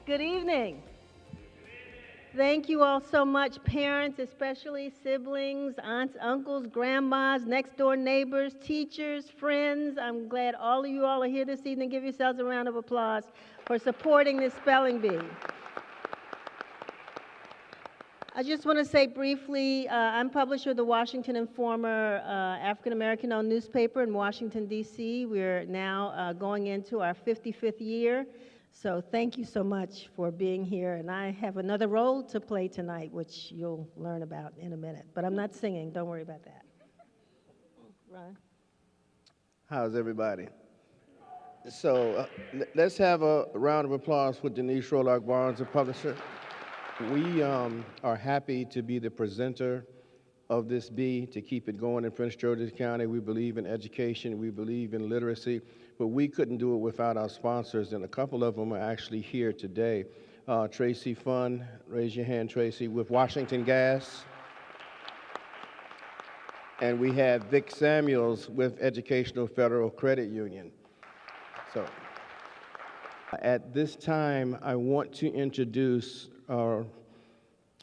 Good evening. Thank you all so much, parents, especially siblings, aunts, uncles, grandmas, next door neighbors, teachers, friends. I'm glad all of you all are here this evening. Give yourselves a round of applause for supporting this spelling bee. I just want to say briefly, I'm publisher of the Washington Informer, African-American-owned newspaper in Washington, D.C. We're now going into our 55th year. So thank you so much for being here. And I have another role to play tonight, which you'll learn about in a minute. But I'm not singing. Don't worry about that. Ron? How's everybody? So let's have a round of applause for Denise Shrolak Barnes, the publisher. We are happy to be the presenter of this bee, to keep it going in Prince George's County. We believe in education, we believe in literacy, but we couldn't do it without our sponsors, and a couple of them are actually here today. Tracy Fund, raise your hand, Tracy, with Washington Gas. And we have Vic Samuels with Educational Federal Credit Union. So at this time, I want to introduce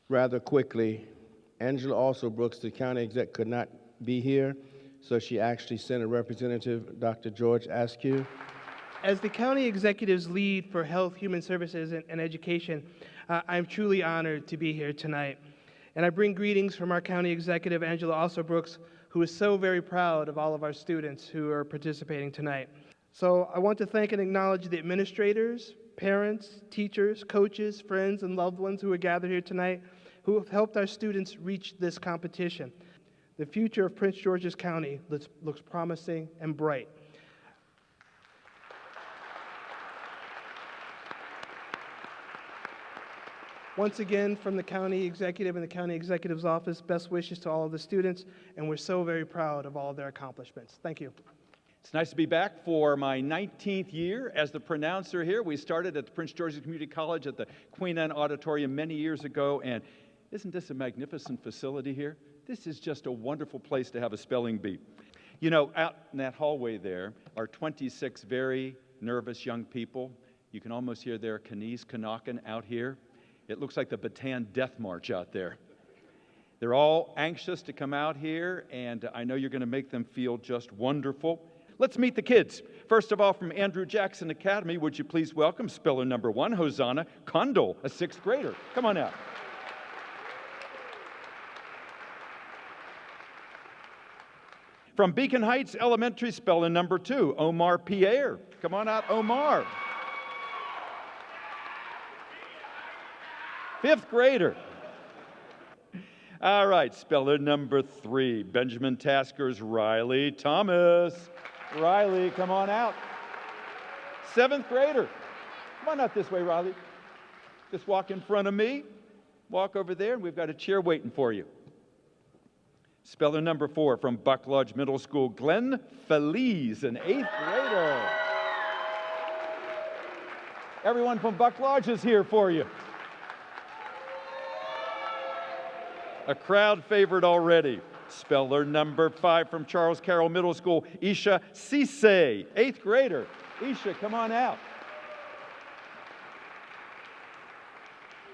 rather quickly, Angela also Brooks, the county exec, could not be here, so she actually sent a representative, Dr. George Askew. As the county executive's lead for health, human services, and education, I'm truly honored to be here tonight. And I bring greetings from our county executive, Angela Also Brooks, who is so very proud of all of our students who are participating tonight. So I want to thank and acknowledge the administrators, parents, teachers, coaches, friends, and loved ones who are gathered here tonight who have helped our students reach this competition. The future of Prince George's County looks promising and bright. Once again, from the county executive and the county executive's office, best wishes to all of the students, and we're so very proud of all of their accomplishments. Thank you. It's nice to be back for my 19th year as the pronouncer here. We started at the Prince George's Community College at the Queen Anne Auditorium many years ago, and isn't this a magnificent facility here? This is just a wonderful place to have a spelling bee. You know, out in that hallway there are 26 very nervous young people. You can almost hear their knees knocking out here. It looks like the Bataan Death March out there. They're all anxious to come out here, and I know you're going to make them feel just wonderful. Let's meet the kids. First of all, from Andrew Jackson Academy, would you please welcome speller number 1, Hosanna Condol, a 6th grader. Come on out. From Beacon Heights Elementary, speller number 2, Omar Pierre. Come on out, Omar. 5th grader. All right, speller number 3, Benjamin Tasker's Riley Thomas. Riley, come on out. 7th grader. Come on out this way, Riley. Just walk in front of me. Walk over there, and we've got a chair waiting for you. Speller number 4 from Buck Lodge Middle School, Glenn Feliz, an 8th grader. Everyone from Buck Lodge is here for you. A crowd favorite already. Speller number 5 from Charles Carroll Middle School, Isha Cisse, 8th grader. Isha, come on out.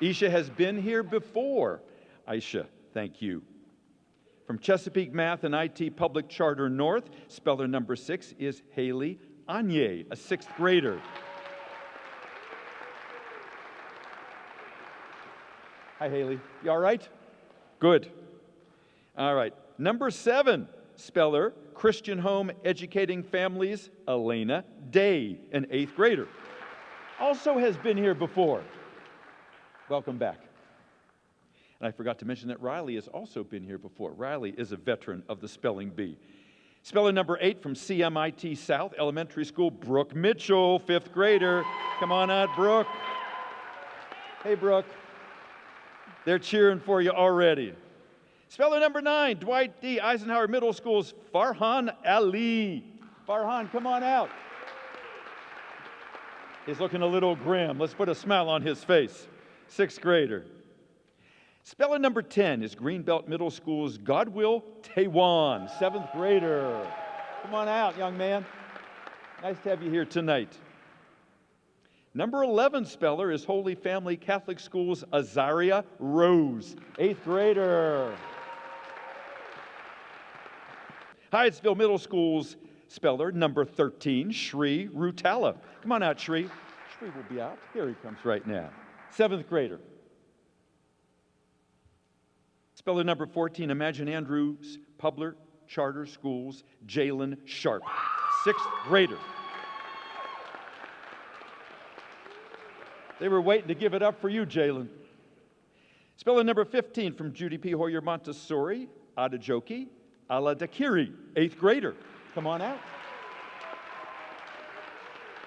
Isha has been here before. Isha, thank you. From Chesapeake Math and IT Public Charter North, speller number 6 is Haley Anye, a 6th grader. Hi, Haley. You all right? Good. All right. Number 7, speller, Christian Home Educating Families, Elena Day, an 8th grader. Also has been here before. Welcome back. And I forgot to mention that Riley has also been here before. Riley is a veteran of the spelling bee. Speller number 8 from CMIT South Elementary School, Brooke Mitchell, 5th grader. Come on out, Brooke. Hey, Brooke. They're cheering for you already. Speller number 9, Dwight D. Eisenhower Middle School's Farhan Ali. Farhan, come on out. He's looking a little grim. Let's put a smile on his face. 6th grader. Speller number 10 is Greenbelt Middle School's Godwill Taiwan, 7th grader. Come on out, young man. Nice to have you here tonight. Number 11 speller is Holy Family Catholic School's Azaria Rose, 8th grader. Hyattsville Middle School's speller, number 13, Shri Rutala. Come on out, Shri. Shri will be out. Here he comes right now. 7th grader. Speller number 14, Imagine Andrews Public Charter Schools, Jalen Sharp, 6th grader. They were waiting to give it up for you, Jalen. Speller number 15 from Judy P. Hoyer Montessori, Adajoki, Aladakiri, 8th grader. Come on out.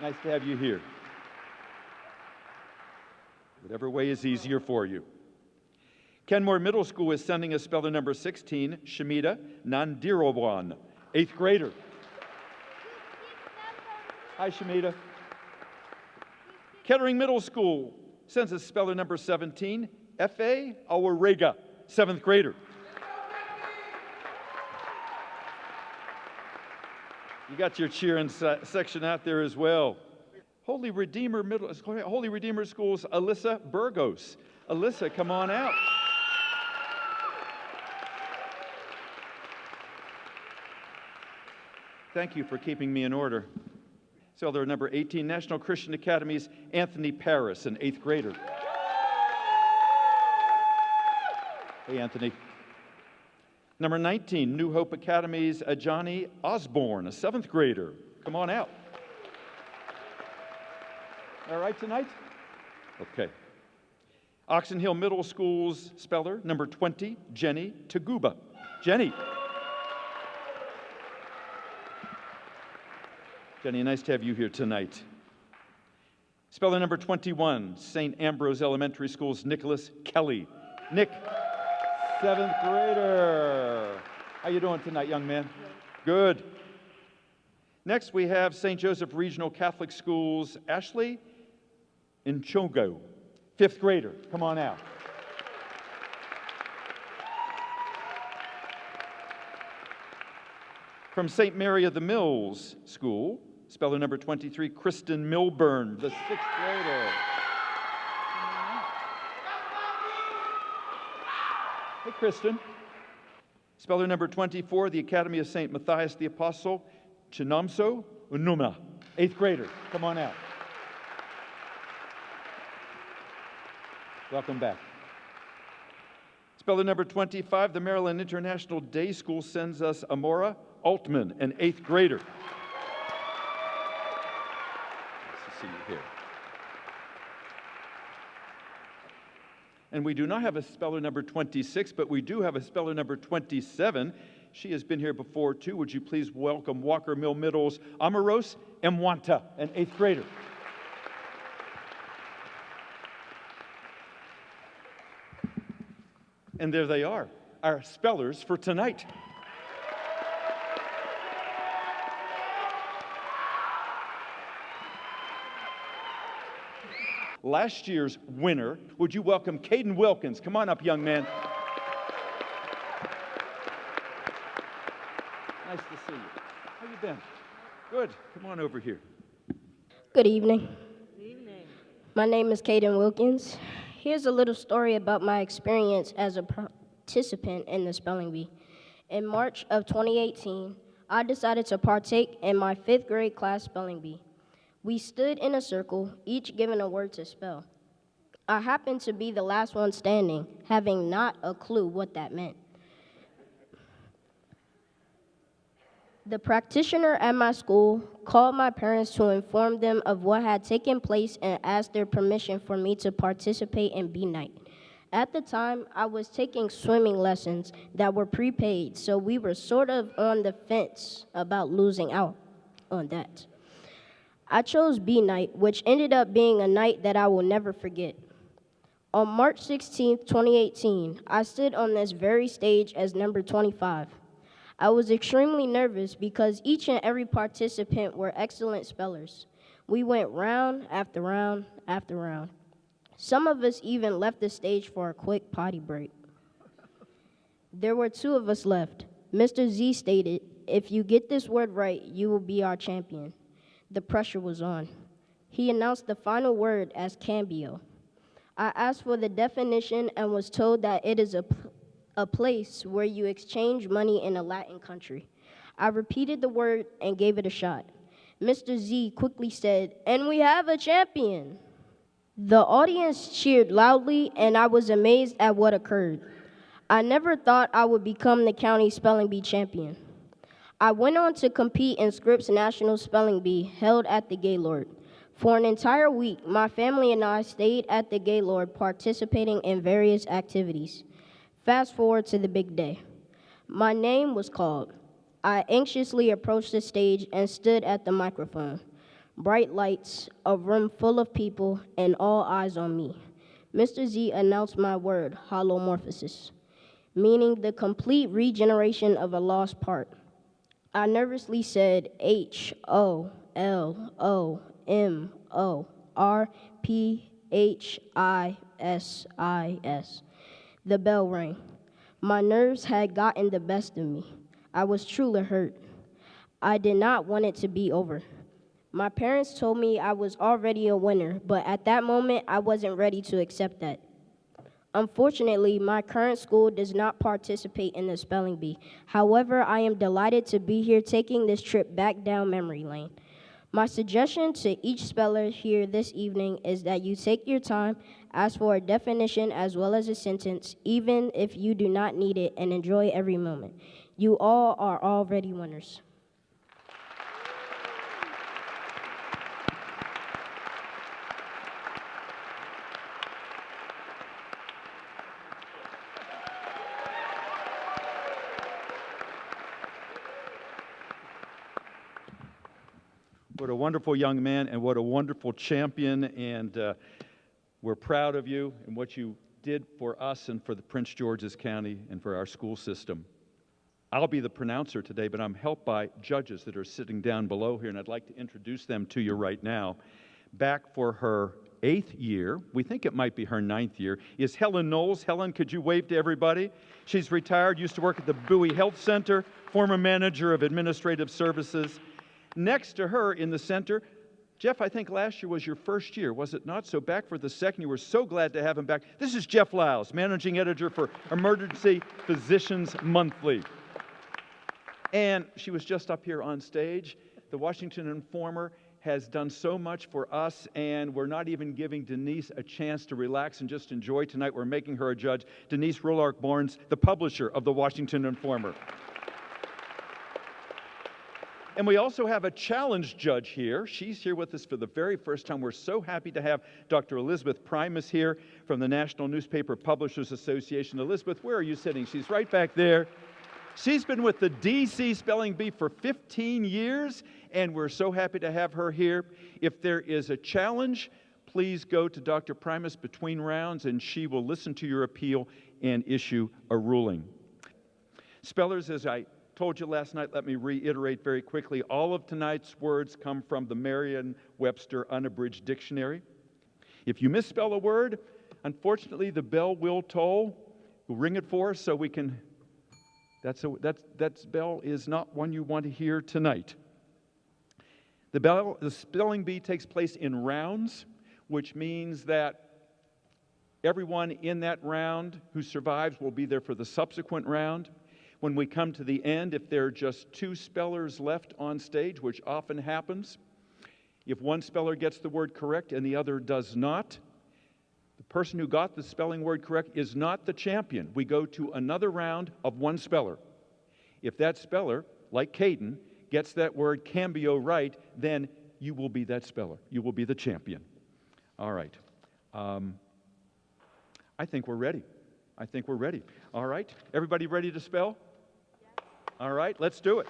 Nice to have you here. Whatever way is easier for you. Kenmore Middle School is sending us speller number 16, Shamita Nandirawan, 8th grader. Hi, Shamita. Kettering Middle School sends us speller number 17, F.A. Awarega, 7th grader. You got your cheering section out there as well. Holy Redeemer School's Alyssa Burgos. Alyssa, come on out. Thank you for keeping me in order. Speller number 18, National Christian Academy's Anthony Paris, an 8th grader. Hey, Anthony. Number 19, New Hope Academy's Ajani Osborne, a 7th grader. Come on out. All right tonight? Okay. Oxon Hill Middle School's speller, number 20, Jenny Taguba. Jenny. Jenny, nice to have you here tonight. Speller number 21, St. Ambrose Elementary School's Nicholas Kelly. Nick, 7th grader. How you doing tonight, young man? Good. Next, we have St. Joseph Regional Catholic School's Ashley Nchogo, 5th grader. Come on out. From St. Mary of the Mills School, speller number 23, Kristen Milburn, the 6th grader. Hey, Kristen. Speller number 24, the Academy of St. Matthias the Apostle, Chinomso Unuma, 8th grader. Come on out. Welcome back. Speller number 25, the Maryland International Day School sends us Amora Altman, an 8th grader. Nice to see you here. And we do not have a speller number 26, but we do have a speller number 27. She has been here before, too. Would you please welcome Walker Mill Middle's Amaros Mwanta, an 8th grader. And there they are, our spellers for tonight. Last year's winner, would you welcome Caden Wilkins? Come on up, young man. Nice to see you. How you been? Good. Come on over here. Good evening. Good evening. My name is Caden Wilkins. Here's a little story about my experience as a participant in the spelling bee. In March of 2018, I decided to partake in my 5th grade class spelling bee. We stood in a circle, each given a word to spell. I happened to be the last one standing, having not a clue what that meant. The practitioner at my school called my parents to inform them of what had taken place and asked their permission for me to participate in bee night. At the time, I was taking swimming lessons that were prepaid, so we were sort of on the fence about losing out on that. I chose bee night, which ended up being a night that I will never forget. On March 16, 2018, I stood on this very stage as number 25. I was extremely nervous because each and every participant were excellent spellers. We went round after round after round. Some of us even left the stage for a quick potty break. There were 2 of us left. Mr. Z stated, "If you get this word right, you will be our champion." The pressure was on. He announced the final word as cambio. I asked for the definition and was told that it is a place where you exchange money in a Latin country. I repeated the word and gave it a shot. Mr. Z quickly said, "And we have a champion." The audience cheered loudly, and I was amazed at what occurred. I never thought I would become the county spelling bee champion. I went on to compete in Scripps National Spelling Bee held at the Gaylord. For an entire week, my family and I stayed at the Gaylord participating in various activities. Fast forward to the big day. My name was called. I anxiously approached the stage and stood at the microphone. Bright lights, a room full of people, and all eyes on me. Mr. Z announced my word, holomorphosis, meaning the complete regeneration of a lost part. I nervously said HOLOMORPHISIS. The bell rang. My nerves had gotten the best of me. I was truly hurt. I did not want it to be over. My parents told me I was already a winner, but at that moment, I wasn't ready to accept that. Unfortunately, my current school does not participate in the spelling bee. However, I am delighted to be here taking this trip back down memory lane. My suggestion to each speller here this evening is that you take your time, ask for a definition as well as a sentence, even if you do not need it, and enjoy every moment. You all are already winners. What a wonderful young man and what a wonderful champion, and we're proud of you and what you did for us and for the Prince George's County and for our school system. I'll be the pronouncer today, but I'm helped by judges that are sitting down below here, and I'd like to introduce them to you right now. Back for her 8th year, we think it might be her 9th year, is Helen Knowles. Helen, could you wave to everybody? She's retired, used to work at the Bowie Health Center, former manager of administrative services. Next to her in the center, Jeff, I think last year was your first year, was it not? So back for the second year. We're so glad to have him back. This is Jeff Lyles, managing editor for Emergency Physicians Monthly. And she was just up here on stage. The Washington Informer has done so much for us, and we're not even giving Denise a chance to relax and just enjoy tonight. We're making her a judge. Denise Rolark-Barnes, the publisher of the Washington Informer. And we also have a challenge judge here. She's here with us for the very first time. We're so happy to have Dr. Elizabeth Primus here from the National Newspaper Publishers Association. Elizabeth, where are you sitting? She's right back there. She's been with the DC Spelling Bee for 15 years, and we're so happy to have her here. If there is a challenge, please go to Dr. Primus between rounds, and she will listen to your appeal and issue a ruling. Spellers, as I told you last night, let me reiterate very quickly. All of tonight's words come from the Merriam-Webster Unabridged Dictionary. If you misspell a word, unfortunately, the bell will toll. We'll ring it for us so we can... That bell is not one you want to hear tonight. The spelling bee takes place in rounds, which means that everyone in that round who survives will be there for the subsequent round. When we come to the end, if there are just 2 spellers left on stage, which often happens, if one speller gets the word correct and the other does not, the person who got the spelling word correct is not the champion. We go to another round of 1 speller. If that speller, like Caden, gets that word cambio right, then you will be that speller. You will be the champion. All right. I think we're ready. All right. Everybody ready to spell? Yes. All right. Let's do it.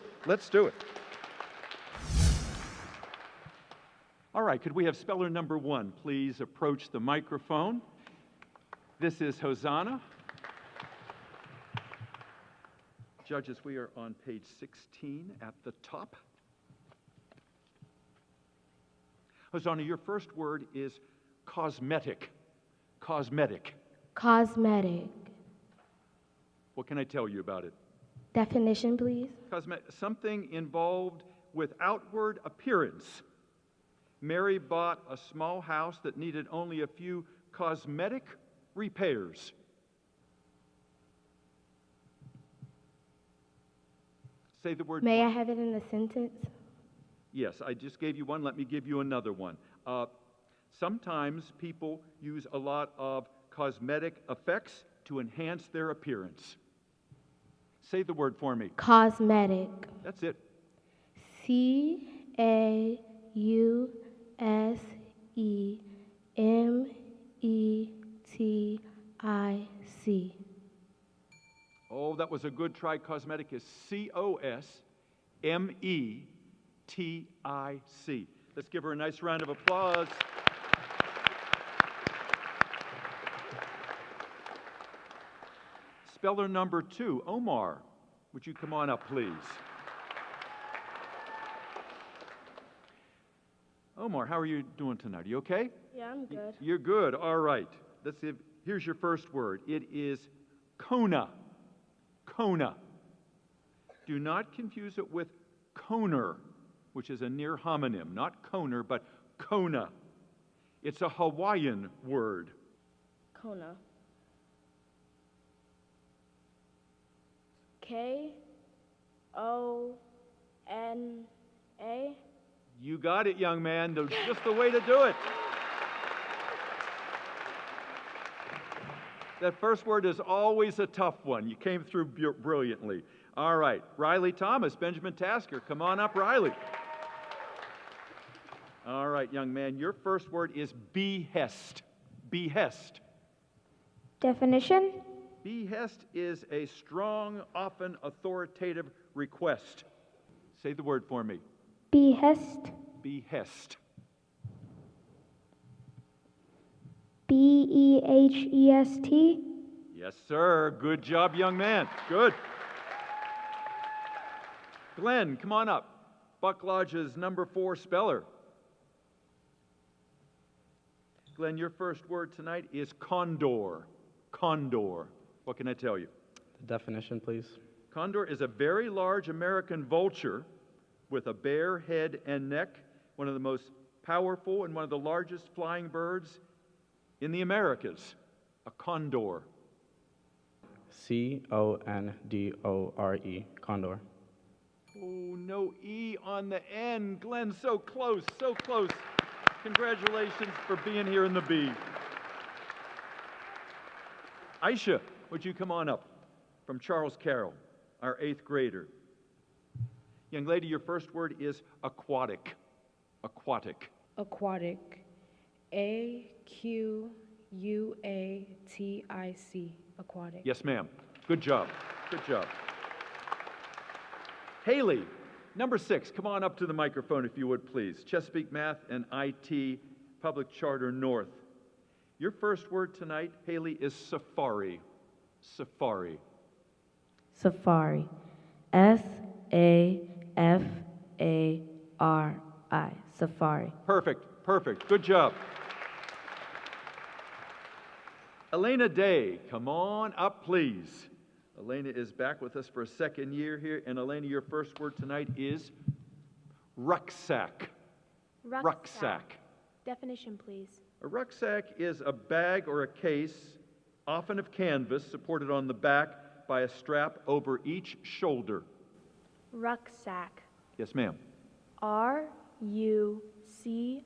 All right. Could we have speller number 1 please approach the microphone? This is Hosanna. Judges, we are on page 16 at the top. Hosanna, your first word is cosmetic. Cosmetic. What can I tell you about it? Definition, please. Something involved with outward appearance, Mary bought a small house that needed only a few cosmetic repairs. Say the word. May I have it in a sentence? Yes, I just gave you one. Let me give you another one. Sometimes people use a lot of cosmetic effects to enhance their appearance. Say the word for me. Cosmetic. That's it. Causemetic. Oh, that was a good try. Cosmetic is Cosmetic. Let's give her a nice round of applause. Speller number 2, Omar. Would you come on up, please? Omar, how are you doing tonight? Are you okay? Yeah, I'm good. You're good. All right. Let's see. Here's your first word. It is Kona. Kona. Do not confuse it with Koner, which is a near homonym. Not Koner, but Kona. It's a Hawaiian word. Kona. K-O-N-A. You got it, young man. That's just the way to do it. That first word is always a tough one. You came through brilliantly. All right. Riley Thomas, Benjamin Tasker. Come on up, Riley. All right, young man. Your first word is behest. Behest. Definition? Behest is a strong, often authoritative request. Say the word for me. Behest. Behest. Behest. Yes, sir. Good job, young man. Good. Glenn, come on up. Buck Lodge's number 4 speller. Glenn, your first word tonight is condor. Condor. What can I tell you? The definition, please. Condor is a very large American vulture with a bare head and neck, one of the most powerful and one of the largest flying birds in the Americas. A condor. Condore. Condor. Oh, no E on the end. Glenn, so close, so close. Congratulations for being here in the B. Aisha, would you come on up from Charles Carroll, our 8th grader? Young lady, your first word is aquatic. Aquatic. Aquatic. AQUATIC. Aquatic. Yes, ma'am. Good job. Good job. Haley, number 6, come on up to the microphone if you would, please. Chesapeake Math and IT Public Charter North. Your first word tonight, Haley, is safari. Safari. Safari. SAFARI. Safari. Perfect, perfect. Good job. Elena Day, come on up, please. Elena is back with us for a second year here. And Elena, your first word tonight is rucksack. Rucksack. Definition, please. A rucksack is a bag or a case, often of canvas, supported on the back by a strap over each shoulder. Rucksack. Yes, ma'am. RUCKSACK.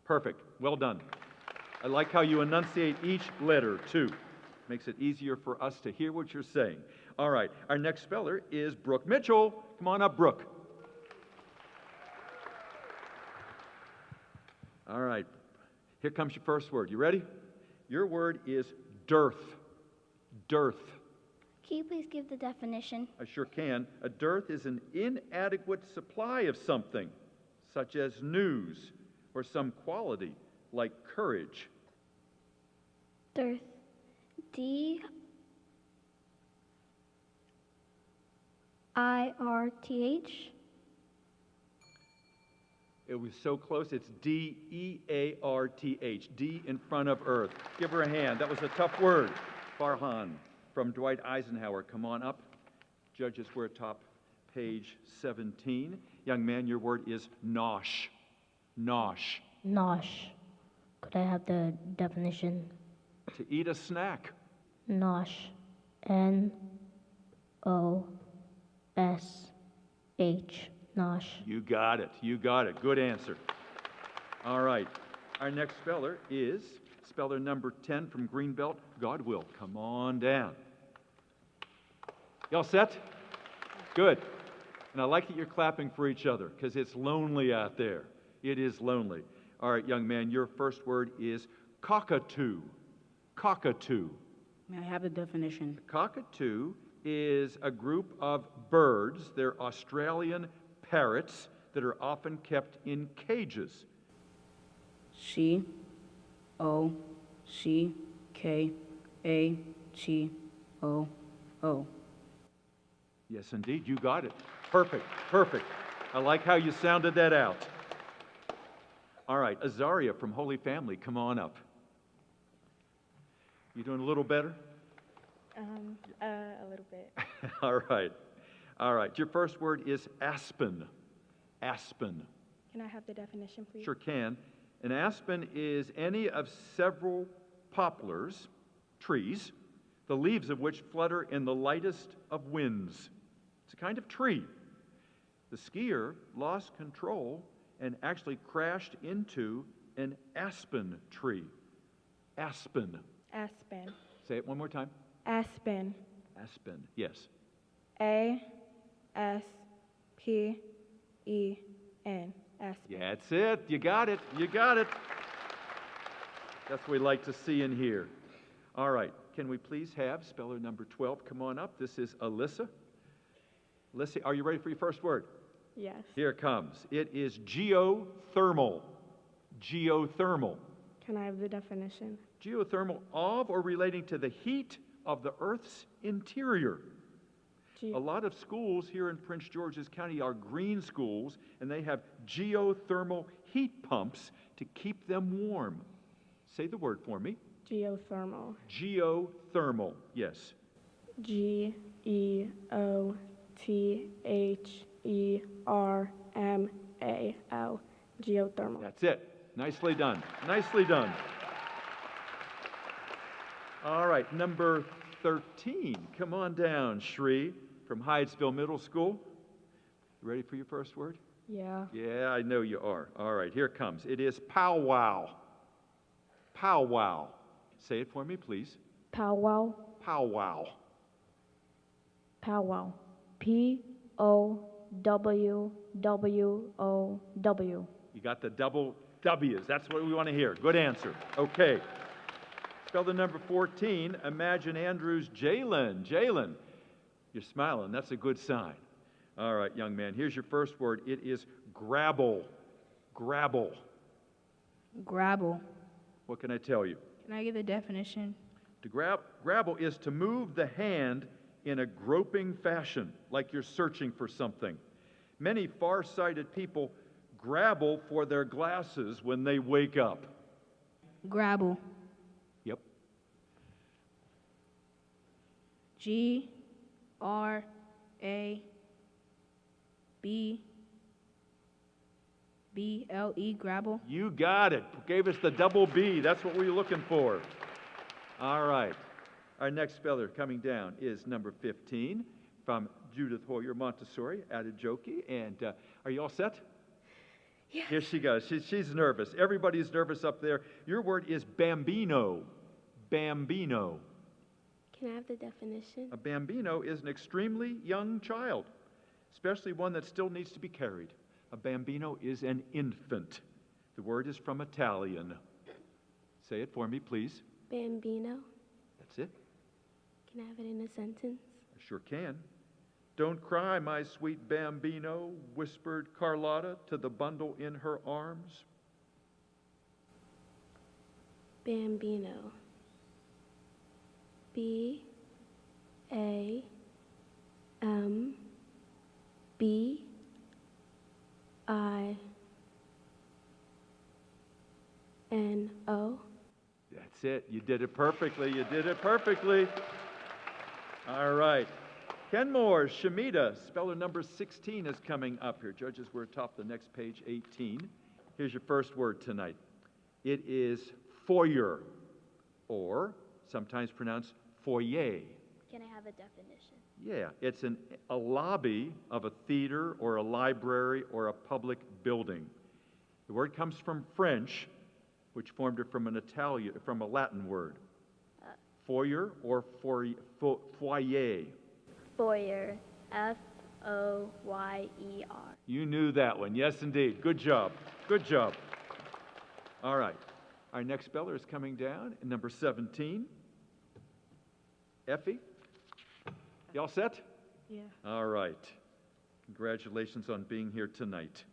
Perfect. Well done. I like how you enunciate each letter, too. Makes it easier for us to hear what you're saying. All right. Our next speller is Brooke Mitchell. Come on up, Brooke. All right. Here comes your first word. You ready? Your word is dearth. Dearth. Can you please give the definition? I sure can. A dearth is an inadequate supply of something, such as news or some quality like courage. Dearth. DIRTH. It was so close. It's DEARTH. D in front of earth. Give her a hand. That was a tough word. Farhan from Dwight Eisenhower. Come on up. Judges wear top page 17. Young man, your word is nosh. Nosh. Nosh. Could I have the definition? To eat a snack. Nosh. N-O-S-H. Nosh. You got it. You got it. Good answer. All right. Our next speller is speller number 10 from Greenbelt, Godwill. Come on down. Y'all set? Good. And I like that you're clapping for each other because it's lonely out there. It is lonely. All right, young man, your first word is cockatoo. Cockatoo. May I have the definition? Cockatoo is a group of birds. They're Australian parrots that are often kept in cages. C-O-C-K-A-T-O-O. Yes, indeed, you got it. Perfect, perfect. I like how you sounded that out. All right, Azaria from Holy Family, come on up. You doing a little better? A little bit. All right. All right. Your first word is aspen. Aspen. Can I have the definition, please? Sure can. An aspen is any of several poplars, trees, the leaves of which flutter in the lightest of winds. It's a kind of tree. The skier lost control and actually crashed into an aspen tree. Aspen. Aspen. Say it one more time. Aspen. Aspen. Yes. A-S-P-E-N. Aspen. Yeah, that's it. You got it. You got it. That's what we like to see and hear. All right. Can we please have speller number 12 come on up? This is Alyssa. Alyssa, are you ready for your first word? Yes. Here it comes. It is geothermal. Geothermal. Can I have the definition? Geothermal of or relating to the heat of the Earth's interior. A lot of schools here in Prince George's County are green schools, and they have geothermal heat pumps to keep them warm. Say the word for me. Geothermal. Geothermal, yes. Geothermal. Geothermal. That's it. Nicely done. Nicely done. All right, number 13. Come on down, Shri from Hydesville Middle School. You ready for your first word? Yeah. Yeah, I know you are. All right, here it comes. It is powwow. Powwow. Say it for me, please. Powwow. Powwow. Powwow. P-O-W-W-O-W. You got the double W's. That's what we want to hear. Good answer. Okay. Spell the number 14. Imagine Andrews Jalen. Jalen. You're smiling. That's a good sign. All right, young man. Here's your first word. It is grabble. Grabble. Grabble. What can I tell you? Can I get the definition? To grabble is to move the hand in a groping fashion, like you're searching for something. Many far-sighted people grabble for their glasses when they wake up. Grabble. Yep. G-R-A-B-B-L-E, grabble. You got it. Gave us the double B. That's what we were looking for. All right. Our next speller coming down is number 15 from Judith Hoyer Montessori, Adijoki. And are you all set? Yes. Here she goes. She's nervous. Everybody's nervous up there. Your word is bambino. Bambino. Can I have the definition? A bambino is an extremely young child, especially one that still needs to be carried. A bambino is an infant. The word is from Italian. Say it for me, please. Bambino. That's it. Can I have it in a sentence? I sure can. Don't cry, my sweet bambino, whispered Carlotta to the bundle in her arms. Bambino. B-A-M-B-I-N-O. That's it. You did it perfectly. You did it perfectly. All right. Kenmore Shemita, speller number 16 is coming up here. Judges, we're atop the next page, 18. Here's your first word tonight. It is foyer, or sometimes pronounced foyer. Can I have a definition? Yeah, it's a lobby of a theater or a library or a public building. The word comes from French, which formed it from from a Latin word. Foyer or foyer. Foyer. Foyer. You knew that one. Yes, indeed. Good job. Good job. All right. Our next speller is coming down, number 17. Effie, you all set? Yeah. All right. Congratulations on being here tonight.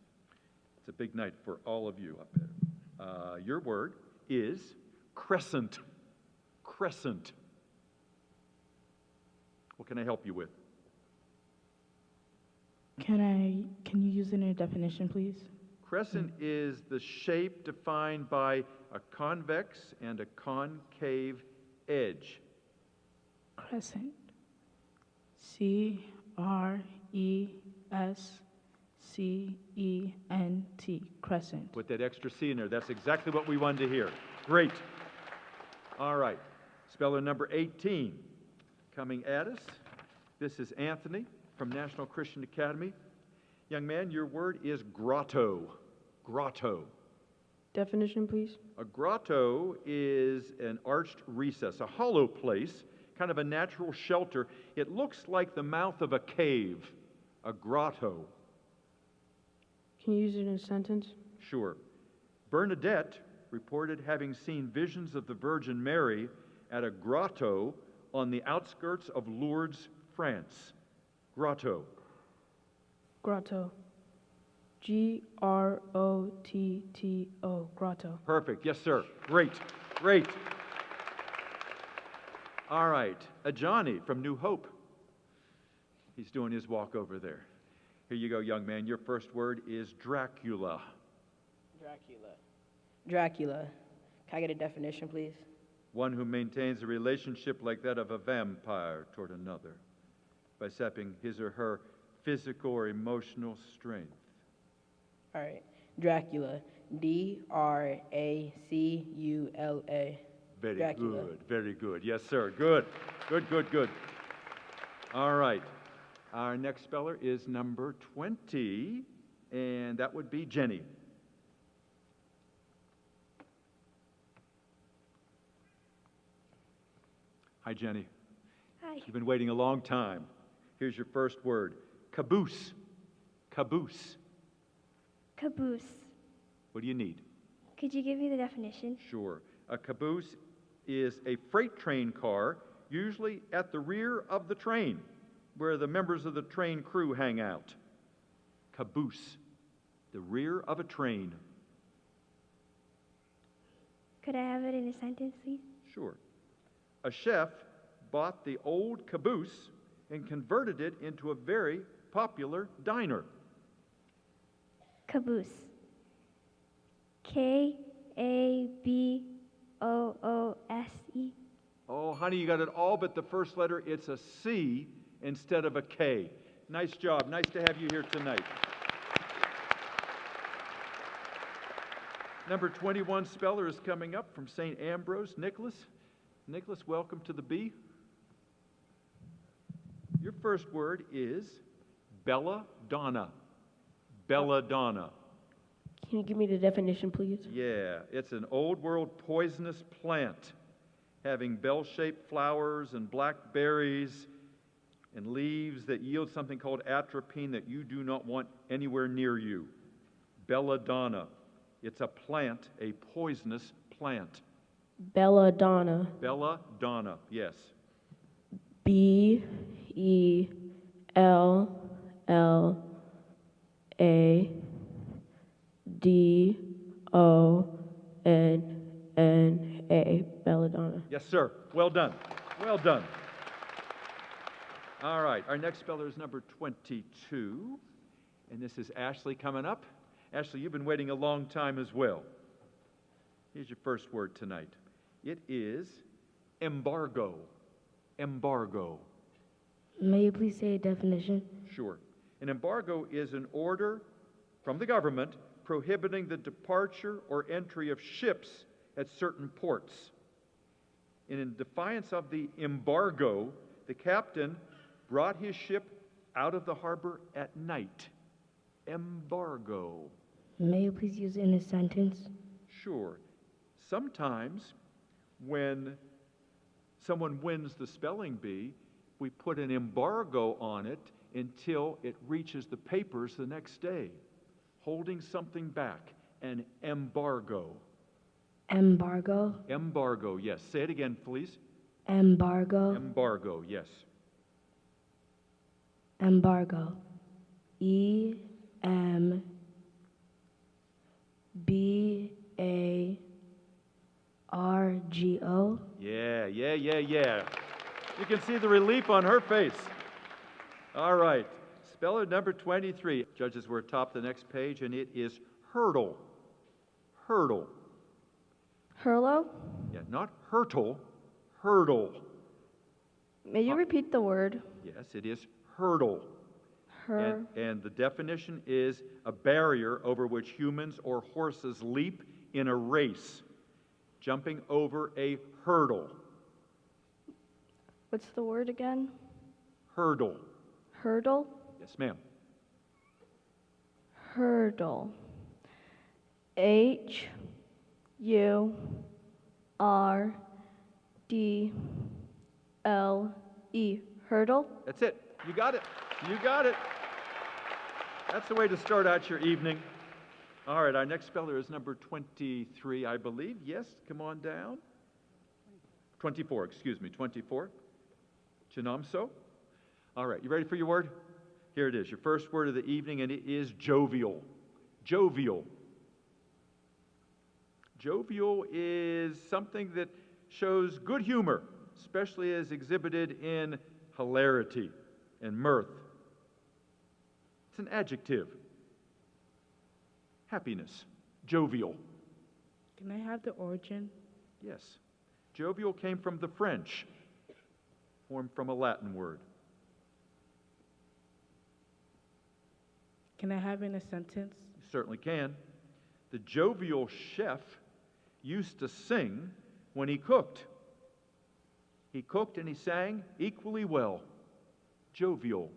It's a big night for all of you up there. Your word is crescent. Crescent. What can I help you with? Can you use it in a definition, please? Crescent is the shape defined by a convex and a concave edge. Crescent. CRESCENT. Crescent. Put that extra C in there. That's exactly what we wanted to hear. Great. All right. Speller number 18 coming at us. This is Anthony from National Christian Academy. Young man, your word is grotto. Grotto. Definition, please. A grotto is an arched recess, a hollow place, kind of a natural shelter. It looks like the mouth of a cave, a grotto. Can you use it in a sentence? Sure. Bernadette reported having seen visions of the Virgin Mary at a grotto on the outskirts of Lourdes, France. Grotto. Grotto. GROTTO. Grotto. Perfect. Yes, sir. Great. Great. All right. Johnny from New Hope. He's doing his walk over there. Here you go, young man. Your first word is Dracula. Dracula. Can I get a definition, please? One who maintains a relationship like that of a vampire toward another by sapping his or her physical or emotional strength. All right. Dracula. Dracula. Very Dracula. good. Very good. Yes, sir. Good. Good, good, good. All right. Our next speller is number 20, and that would be Jenny. Hi, Jenny. Hi. You've been waiting a long time. Here's your first word. Caboose. Caboose. Caboose. What do you need? Could you give me the definition? Sure. A caboose is a freight train car, usually at the rear of the train, where the members of the train crew hang out. Caboose. The rear of a train. Could I have it in a sentence, please? Sure. A chef bought the old caboose and converted it into a very popular diner. Caboose. Kaboose. Oh, honey, you got it all but the first letter. It's a C instead of a K. Nice job. Nice to have you here tonight. Number 21 speller is coming up from St. Ambrose. Nicholas. Nicholas, welcome to the B. Your first word is belladonna. Belladonna. Can you give me the definition, please? Yeah, it's an old world poisonous plant having bell-shaped flowers and black berries and leaves that yield something called atropine that you do not want anywhere near you. Belladonna. It's a plant, a poisonous plant. Belladonna. Belladonna, yes. BELLADONNA. Belladonna. Yes, sir. Well done. Well done. All right, our next speller is number 22, and this is Ashley coming up. Ashley, you've been waiting a long time as well. Here's your first word tonight. It is embargo. Embargo. May you please say a definition? Sure. An embargo is an order from the government prohibiting the departure or entry of ships at certain ports. And in defiance of the embargo, the captain brought his ship out of the harbor at night. Embargo. May you please use it in a sentence? Sure. Sometimes when someone wins the spelling bee, we put an embargo on it until it reaches the papers the next day. Holding something back, an embargo. Embargo. Embargo, yes. Say it again, please. Embargo. Embargo, yes. Embargo. EMBARGO. Yeah. You can see the relief on her face. All right. Speller number 23. Judges, we're atop the next page, and it is hurdle. Hurdle. Hurlo? Yeah, not hurtle, hurdle. May you repeat the word? Yes, it is hurdle. And the definition is a barrier over which humans or horses leap in a race, jumping over a hurdle. What's the word again? Hurdle. Hurdle? Yes, ma'am. Hurdle. HURDLE. Hurdle? That's it. You got it. You got it. That's the way to start out your evening. All right, our next speller is number 23, I believe. Yes, come on down. 24, 24. Chinamso. All right, you ready for your word? Here it is, your first word of the evening, and it is jovial. Jovial. Jovial is something that shows good humor, especially as exhibited in hilarity and mirth. It's an adjective. Happiness. Jovial. Can I have the origin? Yes. Jovial came from the French, formed from a Latin word. Can I have it in a sentence? You certainly can. The jovial chef used to sing when he cooked. He cooked and he sang equally well. Jovial.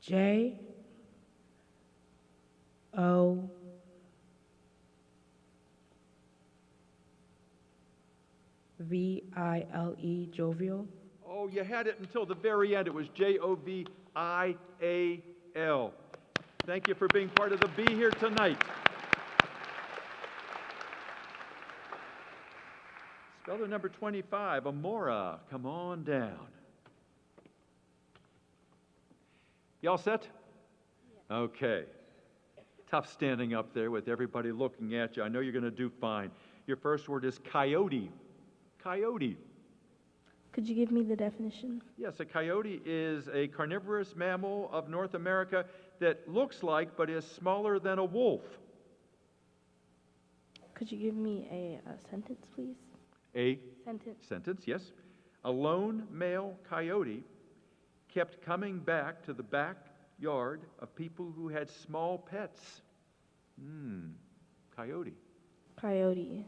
Jovile, jovial. Oh, you had it until the very end. It was Jovial. Thank you for being part of the Be here tonight. Speller number 25, Amora. Come on down. Y'all set? Okay. Tough standing up there with everybody looking at you. I know you're going to do fine. Your first word is coyote. Coyote. Could you give me the definition? Yes, a coyote is a carnivorous mammal of North America that looks like but is smaller than a wolf. Could you give me a sentence, please? A Sentence. Yes. A lone male coyote kept coming back to the backyard of people who had small pets. Coyote. Coyote.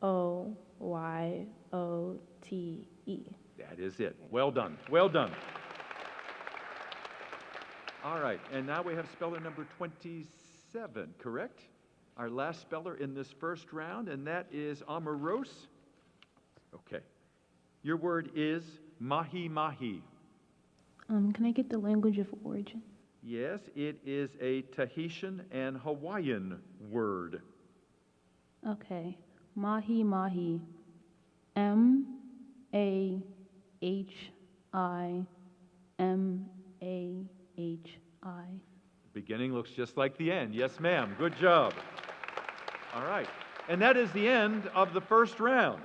COYOTE. That is it. Well done. Well done. All right, and now we have speller number 27, correct? Our last speller in this first round, and that is amorose. Okay. Your word is mahi-mahi. Can I get the language of origin? Yes, it is a Tahitian and Hawaiian word. Okay. Mahi-mahi. M-A-H-I-M-A-H-I. Beginning looks just like the end. Yes, ma'am. Good job. All right. And that is the end of the first round.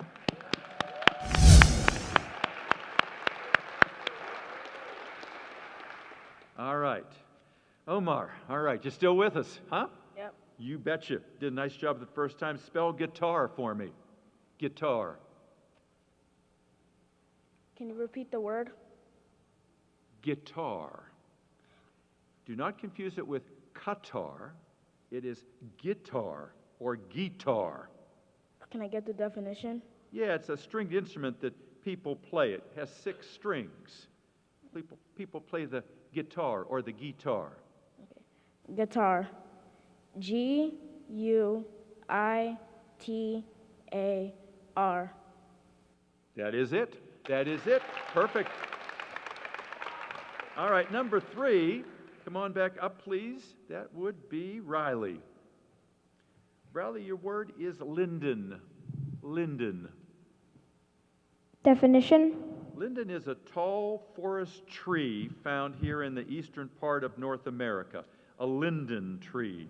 All right. Omar, all right. You still with us, huh? Yep. You betcha. Did a nice job the first time. Spell guitar for me. Guitar. Can you repeat the word? Guitar. Do not confuse it with Qatar. It is guitar or guitar. Can I get the definition? Yeah, it's a stringed instrument that people play. It has 6 strings. People play the guitar or the guitar. Guitar. Guitar. That is it. That is it. Perfect. All right, number 3. Come on back up, please. That would be Riley. Riley, your word is linden. Linden. Definition? Linden is a tall forest tree found here in the eastern part of North America. A linden tree.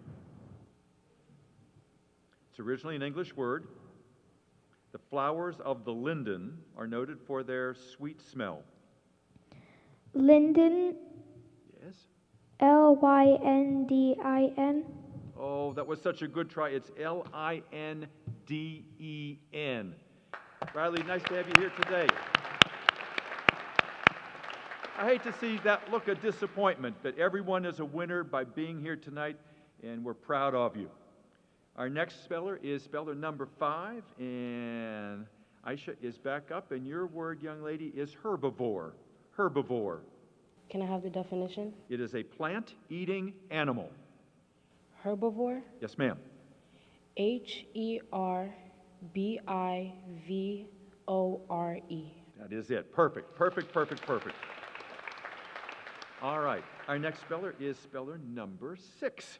It's originally an English word. The flowers of the linden are noted for their sweet smell. Linden. Yes? Lyndin. Oh, that was such a good try. It's Linden. Riley, nice to have you here today. I hate to see that look of disappointment, but everyone is a winner by being here tonight, and we're proud of you. Our next speller is speller number 5, and Aisha is back up, and your word, young lady, is herbivore. Herbivore. Can I have the definition? It is a plant-eating animal. Herbivore? Yes, ma'am. Herbivore. That is it. Perfect, perfect, perfect, perfect. All right. Our next speller is speller number 6.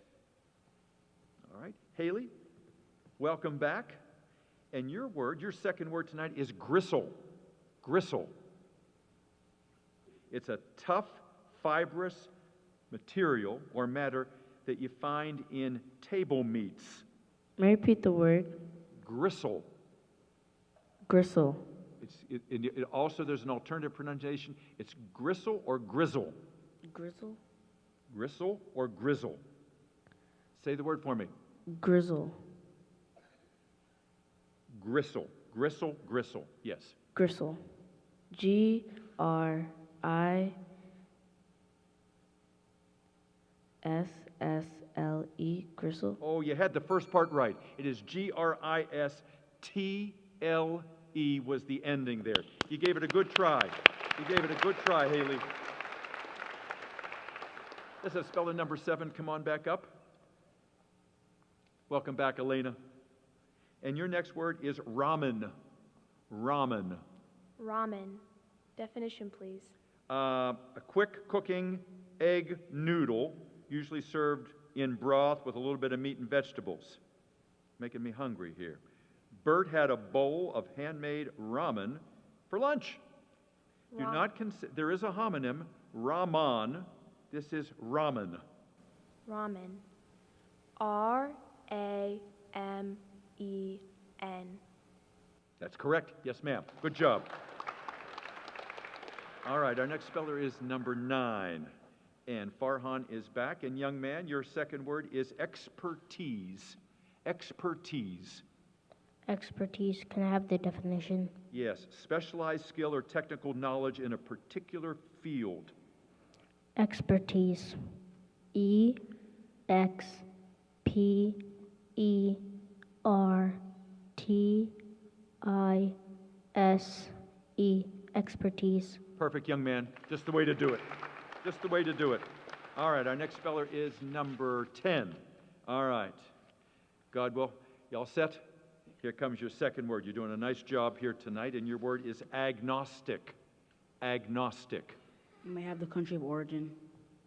All right. Haley, welcome back. And your word, your second word tonight is gristle. Gristle. It's a tough, fibrous material or matter that you find in table meats. May I repeat the word? Gristle. Gristle. It also, there's an alternative pronunciation. It's gristle or grizzle. Grizzle? Gristle or grizzle. Say the word for me. Grizzle. Gristle. Gristle, gristle. Yes. Gristle. Gristle. Gristle. Oh, you had the first part right. It is Gristle was the ending there. You gave it a good try. You gave it a good try, Haley. This is speller number 7. Come on back up. Welcome back, Elena. And your next word is ramen. Ramen. Ramen. Definition, please. A quick cooking egg noodle, usually served in broth with a little bit of meat and vegetables. Making me hungry here. Bert had a bowl of handmade ramen for lunch. Do not consider, there is a homonym, Raman. This is ramen. Ramen. Ramen. That's correct. Yes, ma'am. Good job. All right, our next speller is number 9. And Farhan is back. And young man, your second word is expertise. Expertise. Expertise. Can I have the definition? Yes, specialized skill or technical knowledge in a particular field. Expertise. Expertise. Expertise. Perfect, young man. Just the way to do it. Just the way to do it. All right, our next speller is number 10. All right. Godwell, y'all set? Here comes your second word. You're doing a nice job here tonight, and your word is agnostic. Agnostic. May I have the country of origin?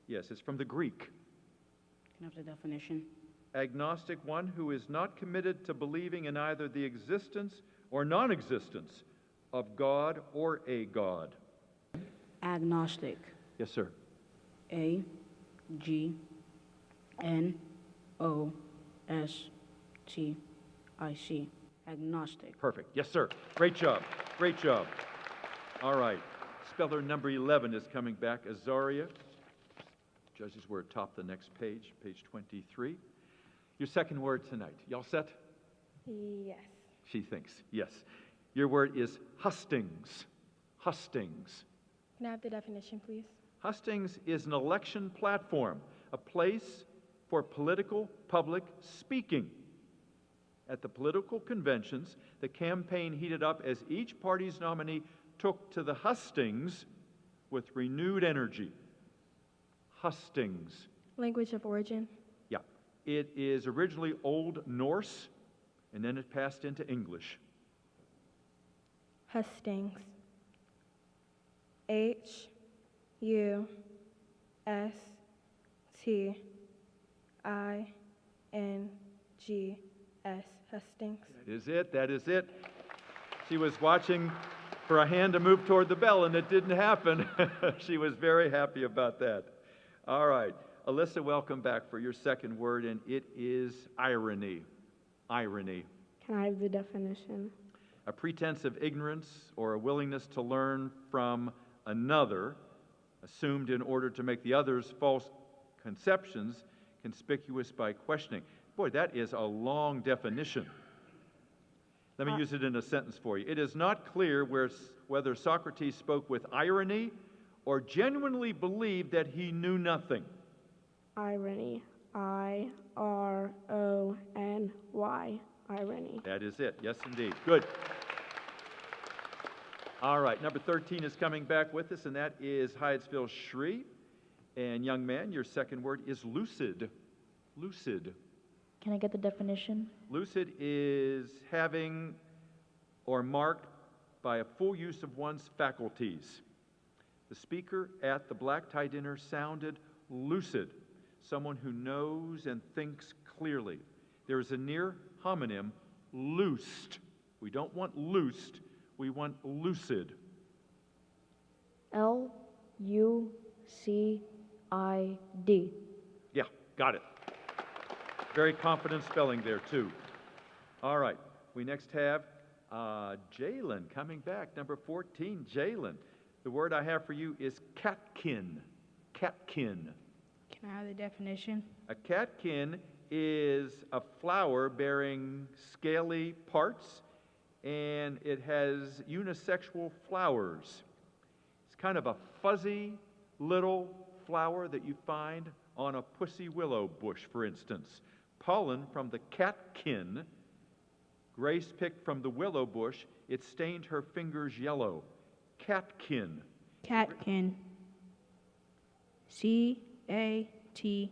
Yes, it's from the Greek. Can I have the definition? Agnostic, one who is not committed to believing in either the existence or non-existence of God or a God. Agnostic. Yes, sir. Agnostic. Agnostic. Perfect. Yes, sir. Great job. Great job. All right. Speller number 11 is coming back. Azaria. Judges, we're atop the next page, page 23. Your second word tonight. Y'all set? Yes. She thinks. Yes. Your word is hustings. hustings? Can I have the definition, please? Hustings is an election platform, a place for political public speaking. At the political conventions, the campaign heated up as each party's nominee took to the hustings with renewed energy. Hustings. Language of origin. Yeah. It is originally Old Norse, and then it passed into English. Hustings. Hustings. Hustings. That is it. That is it. She was watching for a hand to move toward the bell, and it didn't happen. She was very happy about that. All right. Alyssa, welcome back for your second word, and it is irony. Irony. Can I have the definition? A pretense of ignorance or a willingness to learn from another, assumed in order to make the other's false conceptions conspicuous by questioning. Boy, that is a long definition. Let me use it in a sentence for you. It is not clear whether Socrates spoke with irony or genuinely believed that he knew nothing. Irony. IRONY. Irony. That is it. Yes, indeed. Good. All right, number 13 is coming back with us, and that is Hyattsville Shree. And young man, your second word is lucid. Lucid. Can I get the definition? Lucid is having or marked by a full use of one's faculties. The speaker at the black tie dinner sounded lucid, someone who knows and thinks clearly. There is a near homonym, loosed. We don't want loosed, we want lucid. LUCID. Yeah, got it. Very confident spelling there, too. All right, we next have Jalen coming back. Number 14, Jalen. The word I have for you is catkin. Catkin. Can I have the definition? A catkin is a flower bearing scaly parts, and it has unisexual flowers. It's kind of a fuzzy little flower that you find on a pussy willow bush, for instance. Pollen from the catkin, Grace picked from the willow bush. It stained her fingers yellow. Catkin. Catkin. CATKIN.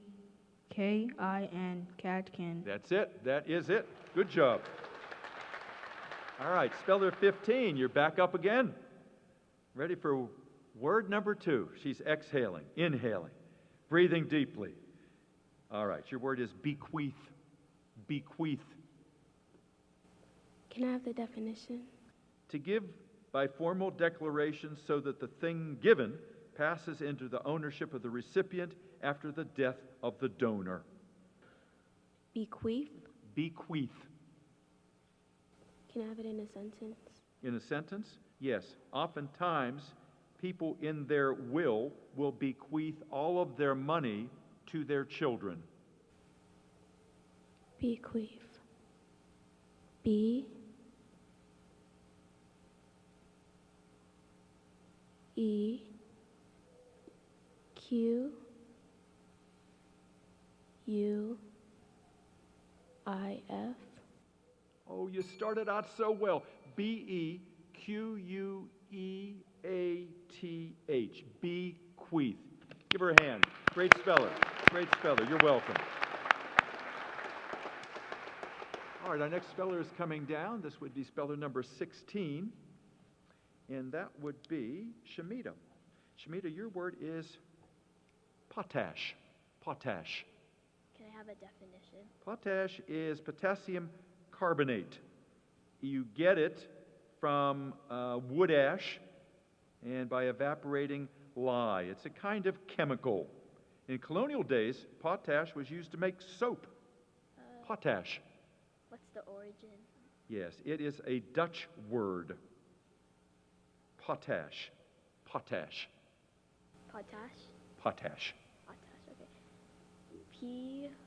Catkin. That's it. That is it. Good job. All right, speller 15. You're back up again. Ready for word number 2. She's exhaling, inhaling, breathing deeply. All right, your word is bequeath. Bequeath. Can I have the definition? To give by formal declaration so that the thing given passes into the ownership of the recipient after the death of the donor. Bequeath. Bequeath. Can I have it in a sentence? In a sentence? Yes. Oftentimes, people in their will bequeath all of their money to their children. Bequeath. B E Q U I F. Oh, you started out so well. B-E-Q-U-E-A-T-H. Bequeath. Give her a hand. Great speller. Great speller. You're welcome. All right, our next speller is coming down. This would be speller number 16, and that would be Shamita. Shamita, your word is potash. Potash. Can I have a definition? Potash is potassium carbonate. You get it from wood ash and by evaporating lye. It's a kind of chemical. In colonial days, potash was used to make soap. Potash. What's the origin? Yes, it is a Dutch word. Potash. Potash. Potash? Potash. Potash, okay. P-O-T-T-A-S-H.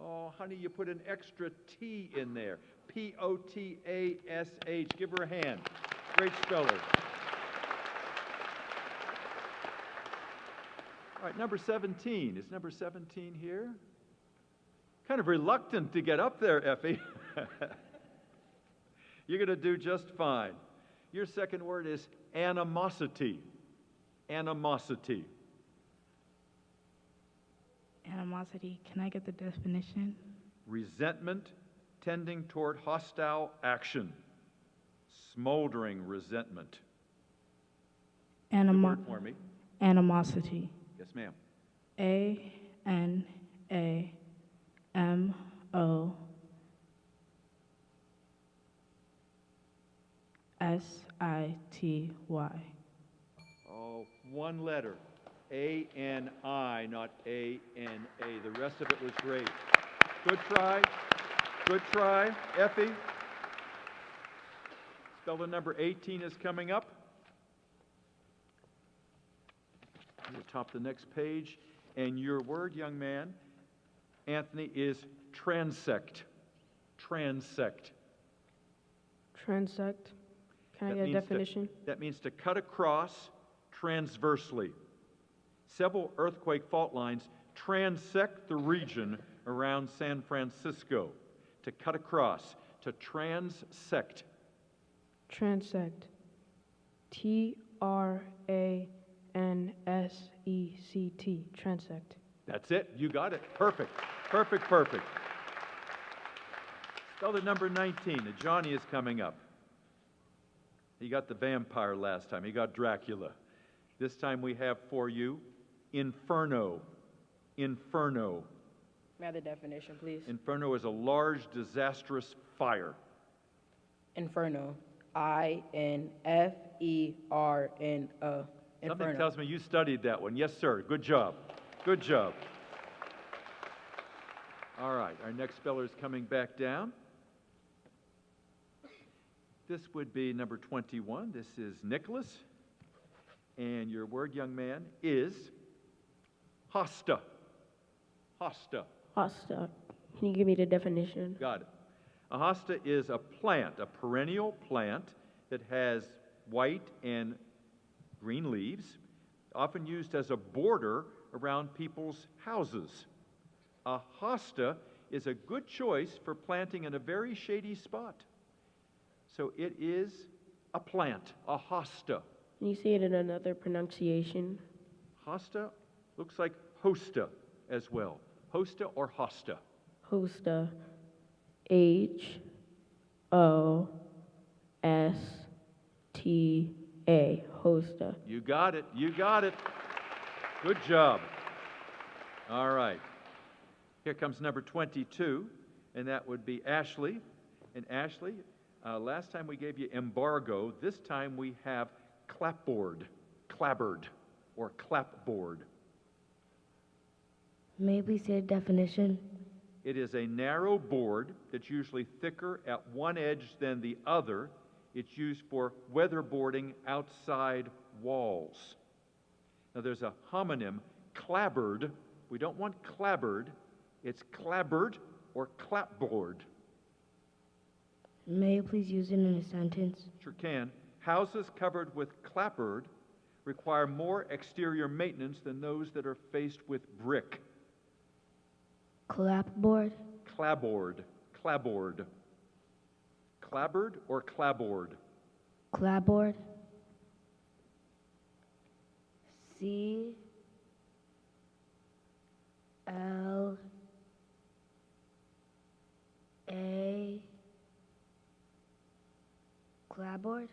Oh, Oh, honey, you put an extra T in there. Potash. Give her a hand. Great speller. All right, number 17. Is number 17 here? Kind of reluctant to get up there, Effie. You're going to do just fine. Your second word is animosity. Animosity. Animosity. Can I get the definition? Resentment tending toward hostile action. Smoldering resentment. Word for me. Animosity. Yes, ma'am. ANAMOSITY. Oh, one letter. A-N-I, not A-N-A. The rest of it was great. Good try. Good try. Effie. Speller number 18 is coming up. We'll top the next page. And your word, young man, Anthony, is transect. Transect. Transect. Can I That get a means definition? that means to cut across transversely. Several earthquake fault lines transect the region around San Francisco. To cut across, to transect. Transect. TRANSECT. Transect. That's it. You got it. Perfect. Perfect, perfect. Speller number 19. Johnny is coming up. He got the vampire last time. He got Dracula. This time we have for you inferno. Inferno. May I have the definition, please? Inferno is a large, disastrous fire. Inferno. INFERNO. Inferno. Something tells me you studied that one. Yes, sir. Good job. Good job. All right, our next speller is coming back down. This would be number 21. This is Nicholas. And your word, young man, is hosta. Hosta. Hosta. Can you give me the definition? Got it. A hosta is a plant, a perennial plant that has white and green leaves, often used as a border around people's houses. A hosta is a good choice for planting in a very shady spot. So it is a plant, a hosta. Can you say it in another pronunciation? Hosta looks like hosta as well. Hosta or hosta? Hosta. HOSTA. Hosta. You got it. You got it. Good job. All right. Here comes number 22, and that would be Ashley. And Ashley, last time we gave you embargo. This time we have clapboard, clabbered, or clapboard. May we see a definition? It is a narrow board that's usually thicker at one edge than the other. It's used for weatherboarding outside walls. Now there's a homonym, clabbered. We don't want clabbered. It's clabbered or clapboard. May you please use it in a sentence? Sure can. Houses covered with clapboard require more exterior maintenance than those that are faced with brick. Clapboard? Clapboard. Clapboard. Clabbered or clapboard? Clapboard? C L A clapboard?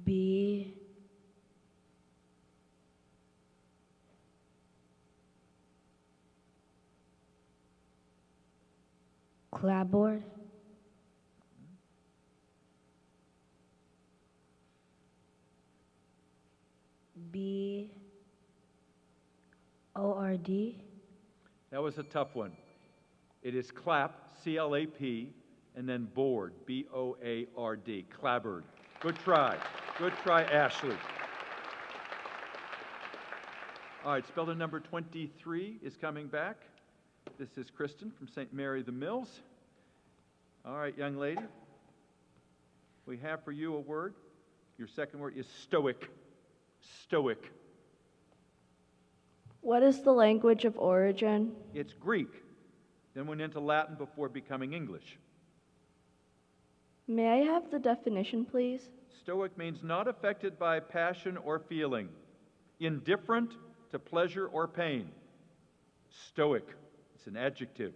B clapboard? B-O-R-D? That was a tough one. It is clap, C-L-A-P, and then board, B-O-A-R-D, clabbered. Good try. Good try, Ashley. All right, speller number 23 is coming back. This is Kristen from St. Mary the Mills. All right, young lady. We have for you a word. Your second word is stoic. Stoic. What is the language of origin? It's Greek, then went into Latin before becoming English. May I have the definition, please? Stoic means not affected by passion or feeling, indifferent to pleasure or pain. Stoic. It's an adjective.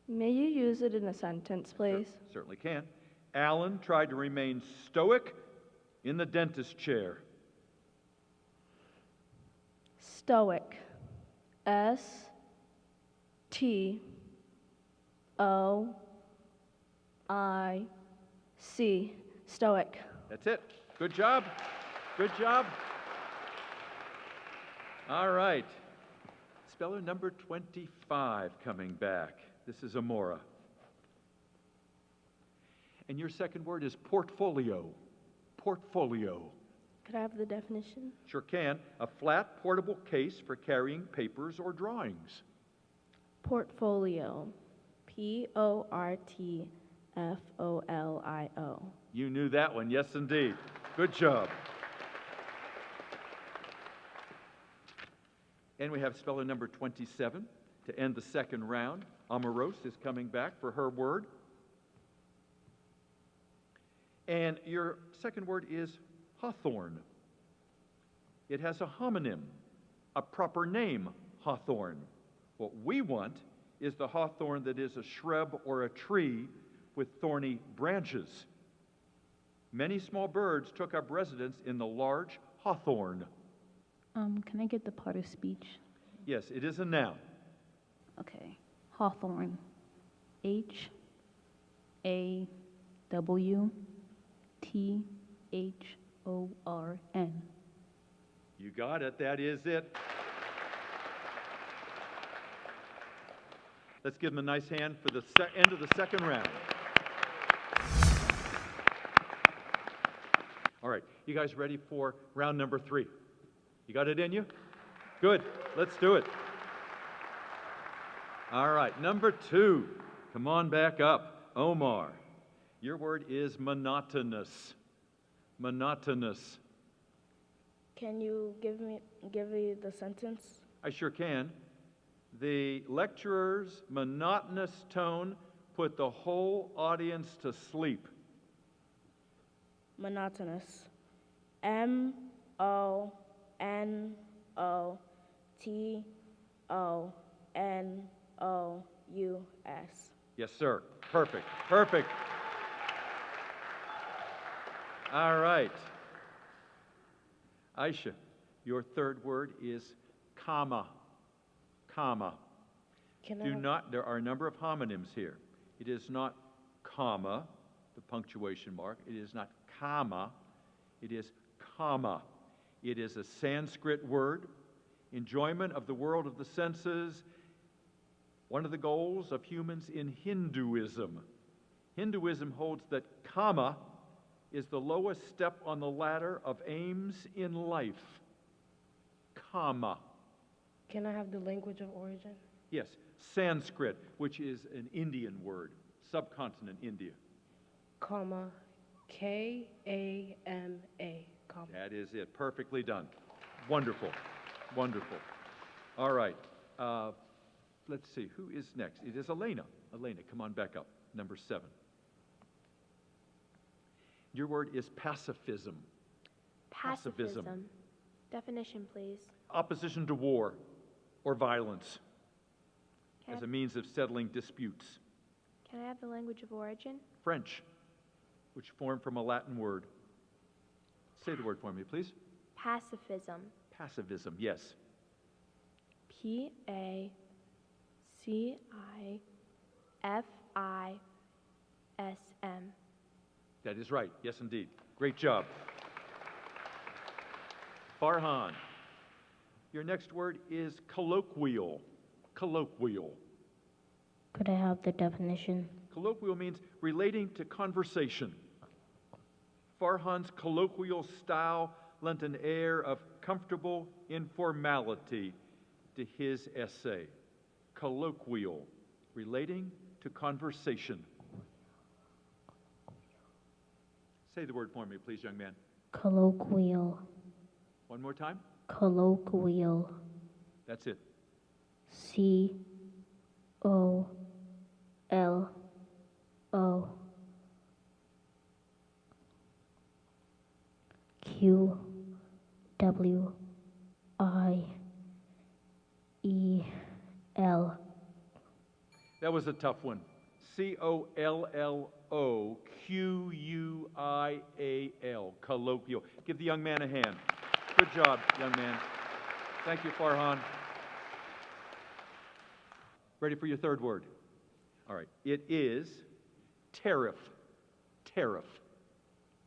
May you use it in a sentence, please? Certainly can. Alan tried to remain stoic in the dentist chair. Stoic. S-T-O-I-C. Stoic. That's it. Good job. Good job. All right. Speller number 25 coming back. This is Amora. And your second word is portfolio. Portfolio. Could I have the definition? Sure can. A flat, portable case for carrying papers or drawings. Portfolio. P-O-R-T-F-O-L-I-O. You knew that one. Yes, indeed. Good job. And we have speller number 27 to end the second round. Amoros is coming back for her word. And your second word is hawthorn. It has a homonym, a proper name, hawthorn. What we want is the hawthorn that is a shrub or a tree with thorny branches. Many small birds took up residence in the large hawthorn. Can I get the part of speech? Yes, it is a noun. Okay. Hawthorn. Hawthorn. You got it. That is it. Let's give them a nice hand for the end of the second round. All right. You guys ready for round number 3? You got it in you? Good. Let's do it. All right. Number 2. Come on back up. Omar. Your word is monotonous. Monotonous. Can you give me the sentence? I sure can. The lecturer's monotonous tone put the whole audience to sleep. Monotonous. M-O-N-O-T-O-N-O-U-S. Yes, sir. Perfect. Perfect. All right. Aisha, your third word is comma. Comma. There are a number of homonyms here. It is not comma, the punctuation mark. It is not comma. It is comma. It is a Sanskrit word. Enjoyment of the world of the senses, one of the goals of humans in Hinduism. Hinduism holds that comma is the lowest step on the ladder of aims in life. Comma. Can I have the language of origin? Yes, Sanskrit, which is an Indian word, subcontinent India. Comma. K-A-M-A. Comma. That is it. Perfectly done. Wonderful. Wonderful. All right. Let's see. Who is next? It is Elena. Elena, come on back up. Number 7. Your word is pacifism. Pacifism. Definition, please. Opposition to war or violence as a means of settling disputes. Can I have the language of origin? French, which formed from a Latin word. Say the word for me, please. Pacifism. Pacifism, yes. P-A-C-I-F-I-S-M. That is right. Yes, indeed. Great job. Farhan, your next word is colloquial. Colloquial. Could I have the definition? Colloquial means relating to conversation. Farhan's colloquial style lent an air of comfortable informality to his essay. Colloquial, relating to conversation. Say the word for me, please, young man. Colloquial. One more time. Colloquial. That's it. C-O-L-O. Q-W-I-E-L. That was a tough one. C-O-L-L-O-Q-U-I-A-L. Colloquial. Give the young man a hand. Good job, young man. Thank you, Farhan. Ready for your third word? All right. It is tariff. Tariff.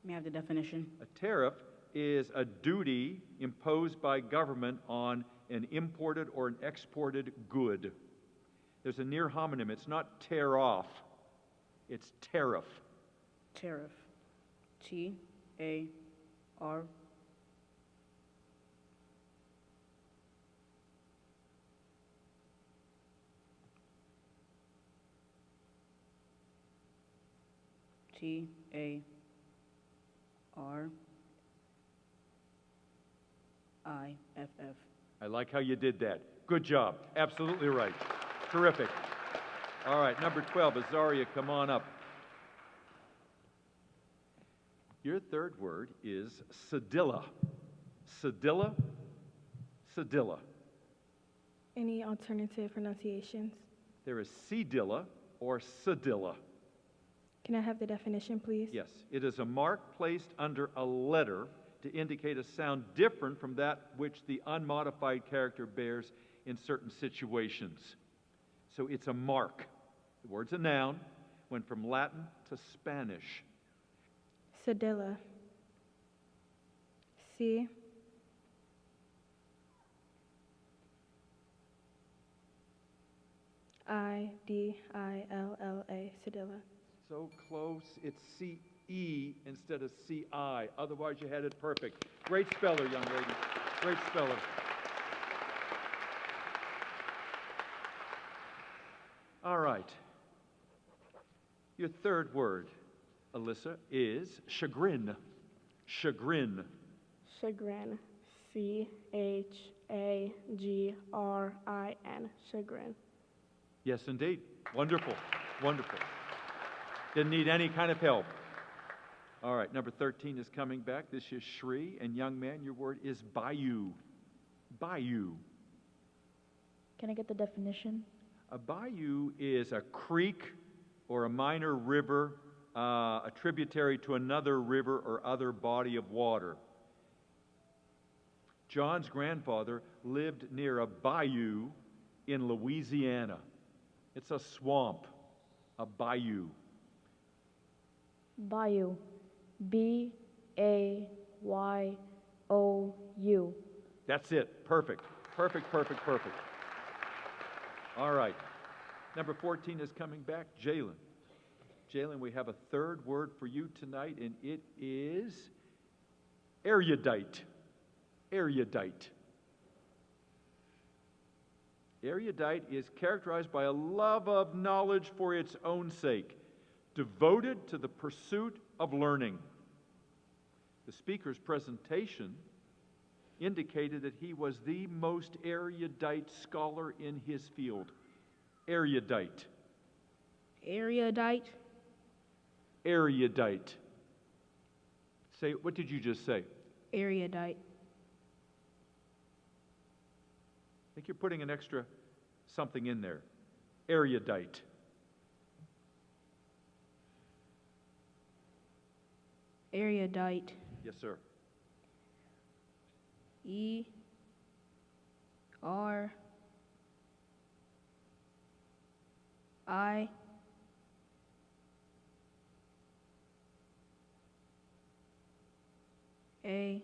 May I have the definition? A tariff is a duty imposed by government on an imported or an exported good. There's a near homonym. It's not tear off. It's tariff. Tariff. T-A-R. T-A-R-I-F-F. I like how you did that. Good job. Absolutely right. Terrific. All right, number 12, Azaria, come on up. Your third word is cedilla. Cedilla, cedilla. Any alternative pronunciations? There is cedilla or cedilla. Can I have the definition, please? Yes, it is a mark placed under a letter to indicate a sound different from that which the unmodified character bears in certain situations. So it's a mark. The word's a noun, went from Latin to Spanish. Cedilla. C. I-D-I-L-L-A. Cedilla. So close, it's C-E instead of C-I. Otherwise, you had it perfect. Great speller, young lady. Great speller. All right. Your third word, Alyssa, is chagrin. Chagrin. Chagrin. C-H-A-G-R-I-N. Chagrin. Yes, indeed. Wonderful. Wonderful. Didn't need any kind of help. All right, number 13 is coming back. This is Shri. And young man, your word is bayou. Bayou. Can I get the definition? A bayou is a creek or a minor river, a tributary to another river or other body of water. John's grandfather lived near a bayou in Louisiana. It's a swamp, a bayou. Bayou. B-A-Y-O-U. That's it. Perfect. Perfect, perfect, perfect. All right. Number 14 is coming back. Jalen. Jalen, we have a third word for you tonight, and it is erudite. Erudite. Erudite is characterized by a love of knowledge for its own sake, devoted to the pursuit of learning. The speaker's presentation indicated that he was the most erudite scholar in his field. Erudite. Erudite. Erudite. Say, what did you just say? Erudite. I think you're putting an extra something in there. Erudite. Erudite. Yes, sir. E R I A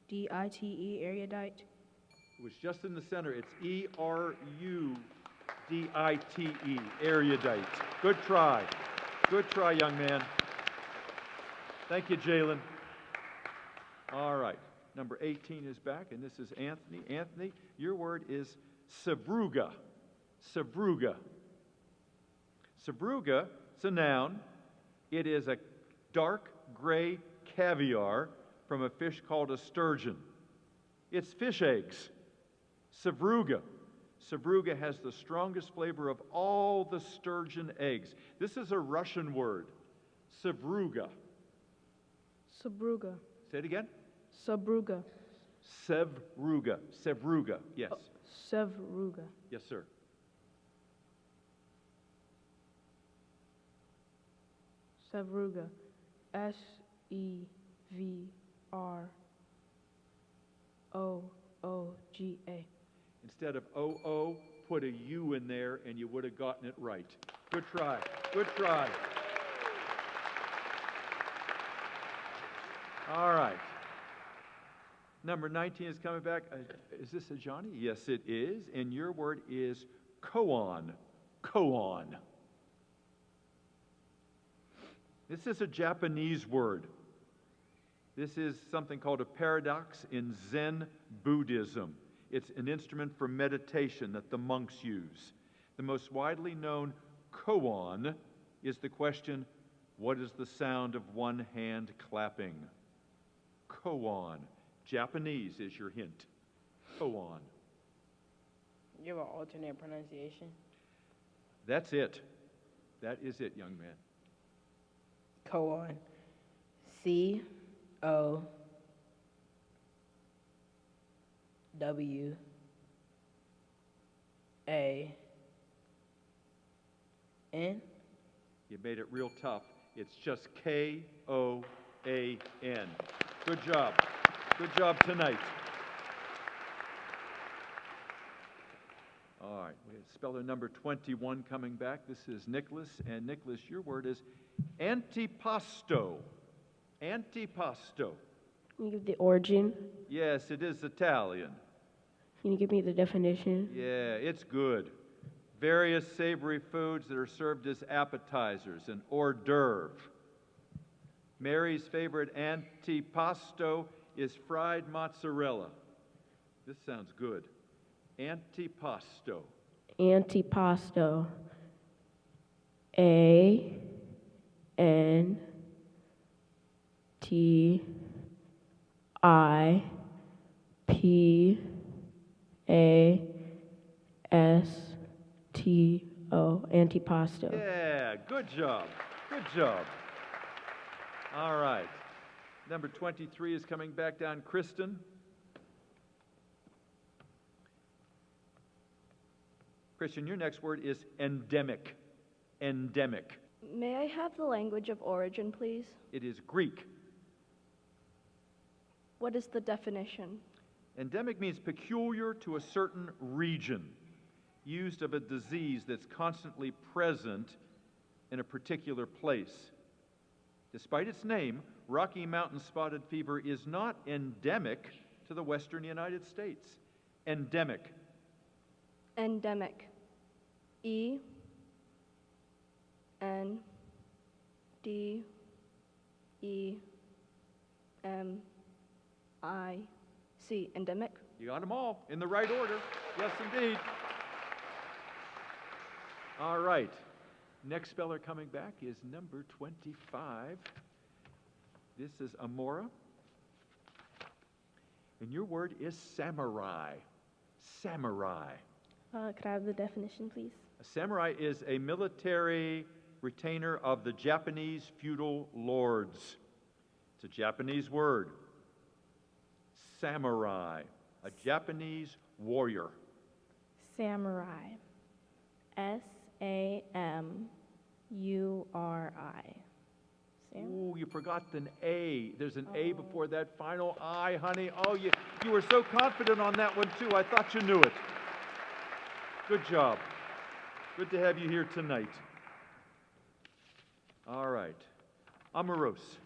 D-I-T-E, erudite. It was just in the center. It's E-R-U-D-I-T-E, erudite. Good try. Good try, young man. Thank you, Jalen. All right. Number 18 is back, and this is Anthony. Anthony, your word is sabruga. Sabruga. Sabruga, it's a noun. It is a dark gray caviar from a fish called a sturgeon. It's fish eggs. Sabruga. Sabruga has the strongest flavor of all the sturgeon eggs. This is a Russian word. Sabruga. Sabruga. Say it again. Sabruga. Sevruga. Sevruga. Yes. Sevruga. Yes, sir. Sevruga. Sevruga. Instead of O-O, put a U in there and you would have gotten it right. Good try. Good try. All right. Number 19 is coming back. Is this a Johnny? Yes, it is. And your word is koan. Koan. This is a Japanese word. This is something called a paradox in Zen Buddhism. It's an instrument for meditation that the monks use. The most widely known koan is the question, what is the sound of one hand clapping? Koan. Japanese is your hint. Koan. You have an alternate pronunciation? That's it. That is it, young man. Koan. C-O-W-A-N. You made it real tough. It's just K-O-A-N. Good job. Good job tonight. All right, we have speller number 21 coming back. This is Nicholas. And Nicholas, your word is antipasto. Antipasto. Can you give the origin? Yes, it is Italian. Can you give me the definition? Yeah, it's good. Various savory foods that are served as appetizers, an hors d'oeuvre. Mary's favorite antipasto is fried mozzarella. This sounds good. Antipasto. Antipasto. A N T I P A S T O. Antipasto. Yeah, good job. Good job. All right. Number 23 is coming back down. Kristen. Christian, your next word is endemic. Endemic. May I have the language of origin, please? It is Greek. What is the definition? Endemic means peculiar to a certain region, used of a disease that's constantly present in a particular place. Despite its name, Rocky Mountain spotted fever is not endemic to the western United States. Endemic. Endemic. E N D E M I C. Endemic. You got them all in the right order. Yes, indeed. All right. Next speller coming back is number 25. This is Amora. And your word is samurai. Samurai. Could I have the definition, please? A samurai is a military retainer of the Japanese feudal lords. It's a Japanese word. Samurai, a Japanese warrior. Samurai. S-A-M-U-R-I. Ooh, you forgot an A. There's an A before that final I, honey. Oh, you were so confident on that one, too. I thought you knew it. Good job. Good to have you here tonight. All right. Amoros.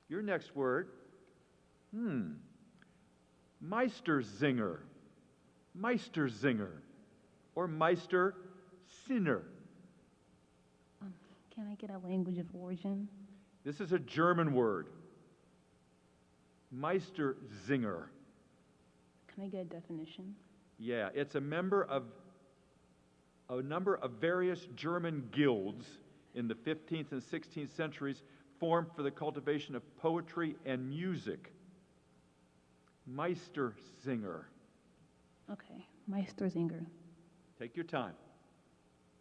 Your next word, Meisterzinger. Meisterzinger. Or Meistersinner. Can I get a language of origin? This is a German word. Meistersinger. Can I get a definition? Yeah, it's a number of various German guilds in the 15th and 16th centuries formed for the cultivation of poetry and music. Meistersinger. Okay, Meistersinger. Take your time.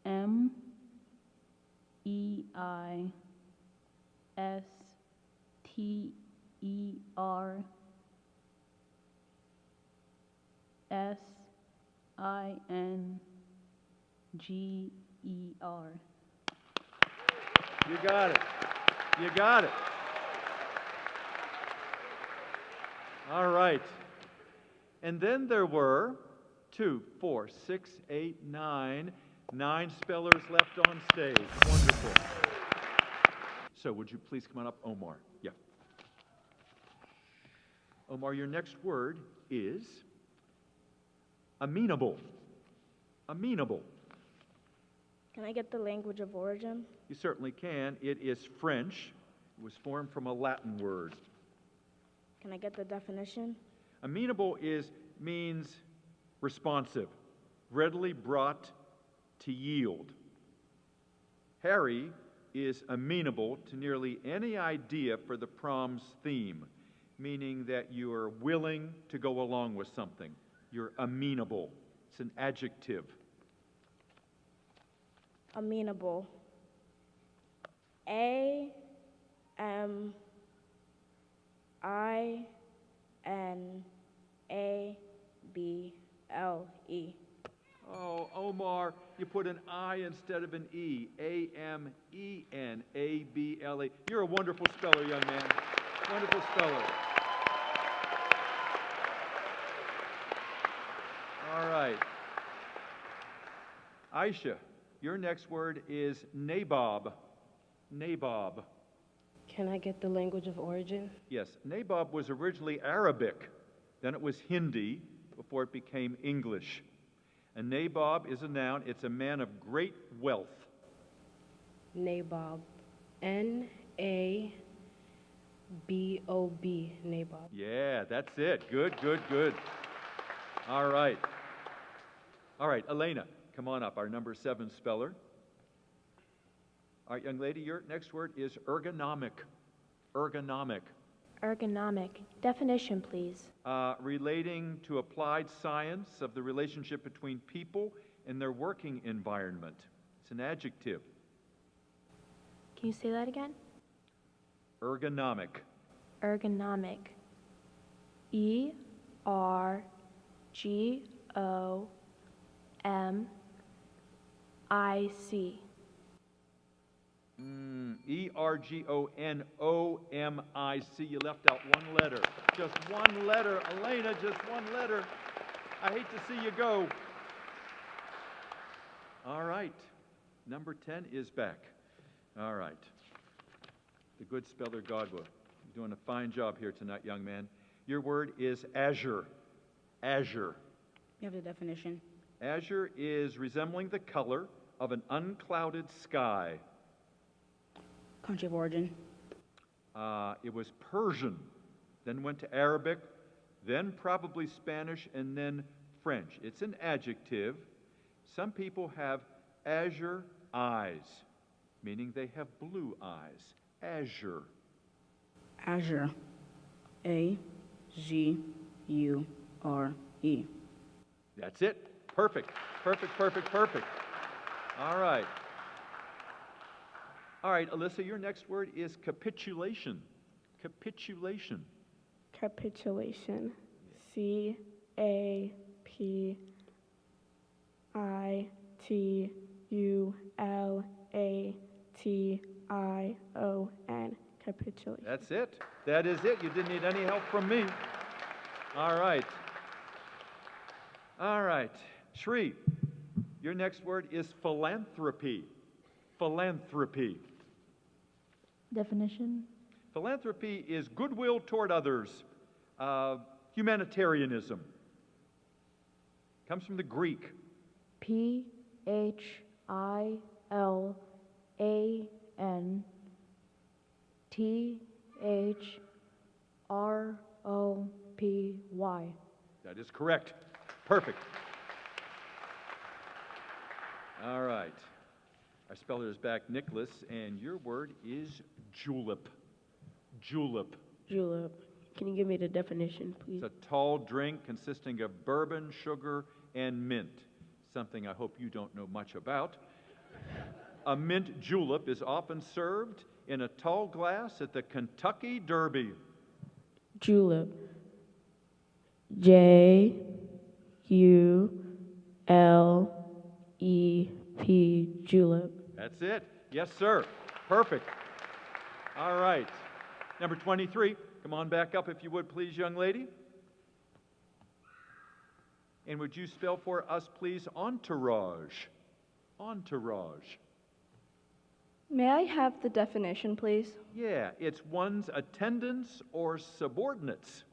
Meistersinger. You got it. You got it. All right. And then there were 2, 4, 6, 8, 9 spellers left on stage. Wonderful. So would you please come on up, Omar? Yeah. Omar, your next word is amenable. Amenable. Can I get the language of origin? You certainly can. It is French. It was formed from a Latin word. Can I get the definition? Amenable means responsive, readily brought to yield. Harry is amenable to nearly any idea for the prom's theme, meaning that you are willing to go along with something. You're amenable. It's an adjective. Amenable. A-M-I-N-A-B-L-E. Oh, Omar, you put an I instead of an E. A-M-E-N-A-B-L-E. You're a wonderful speller, young man. Wonderful speller. All right. Aisha, your next word is nabob. Nabob. Can I get the language of origin? Yes, nabob was originally Arabic. Then it was Hindi before it became English. A nabob is a noun. It's a man of great wealth. Nabob. N-A-B-O-B. Nabob. Yeah, that's it. Good, good, good. All right. All right, Elena, come on up, our number 7 speller. All right, young lady, your next word is ergonomic. Ergonomic. Ergonomic. Definition, please. Relating to applied science of the relationship between people and their working environment. It's an adjective. Can you say that again? Ergonomic. Ergonomic. E-R-G-O-M-I-C. E-R-G-O-N-O-M-I-C. You left out one letter. Just one letter. Elena, just one letter. I hate to see you go. All right. Number 10 is back. All right. The good speller Godwin. You're doing a fine job here tonight, young man. Your word is azure. Azure. You have the definition. Azure is resembling the color of an unclouded sky. Country of origin. It was Persian, then went to Arabic, then probably Spanish, and then French. It's an adjective. Some people have azure eyes, meaning they have blue eyes. Azure. Azure. A-Z-U-R-E. That's it. Perfect. Perfect, perfect, perfect. All right. All right, Alyssa, your next word is capitulation. Capitulation. Capitulation. C-A-P-I-T-U-L-A-T-I-O-N. Capitulation. That's it. That is it. You didn't need any help from me. All right. All right. Shri, your next word is philanthropy. Philanthropy. Definition? Philanthropy is goodwill toward others, humanitarianism. Comes from the Greek. P-H-I-L-A-N-T-H-R-O G-U-L-O-P-Y. That is correct. Perfect. All right. Our speller is back, Nicholas, and your word is julep. Julep. Julep. Can you give me the definition, please? It's a tall drink consisting of bourbon, sugar, and mint, something I hope you don't know much about. A mint julep is often served in a tall glass at the Kentucky Derby. Julep. J-U-L-E-P. Julep. That's it. Yes, sir. Perfect. All right. Number 23. Come on back up if you would, please, young lady. And would you spell for us, please, entourage? Entourage. May I have the definition, please? Yeah, it's one's attendants or subordinates.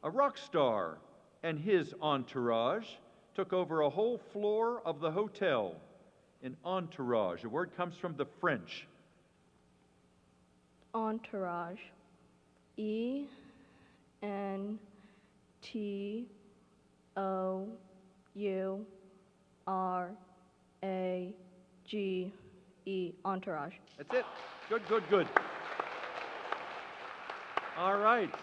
A rock star and his entourage took over a whole floor of the hotel. An entourage. The word comes from the French. Entourage. E-N-T-O-U-R-A-G-E. Entourage. That's it. Good, good, good. All right.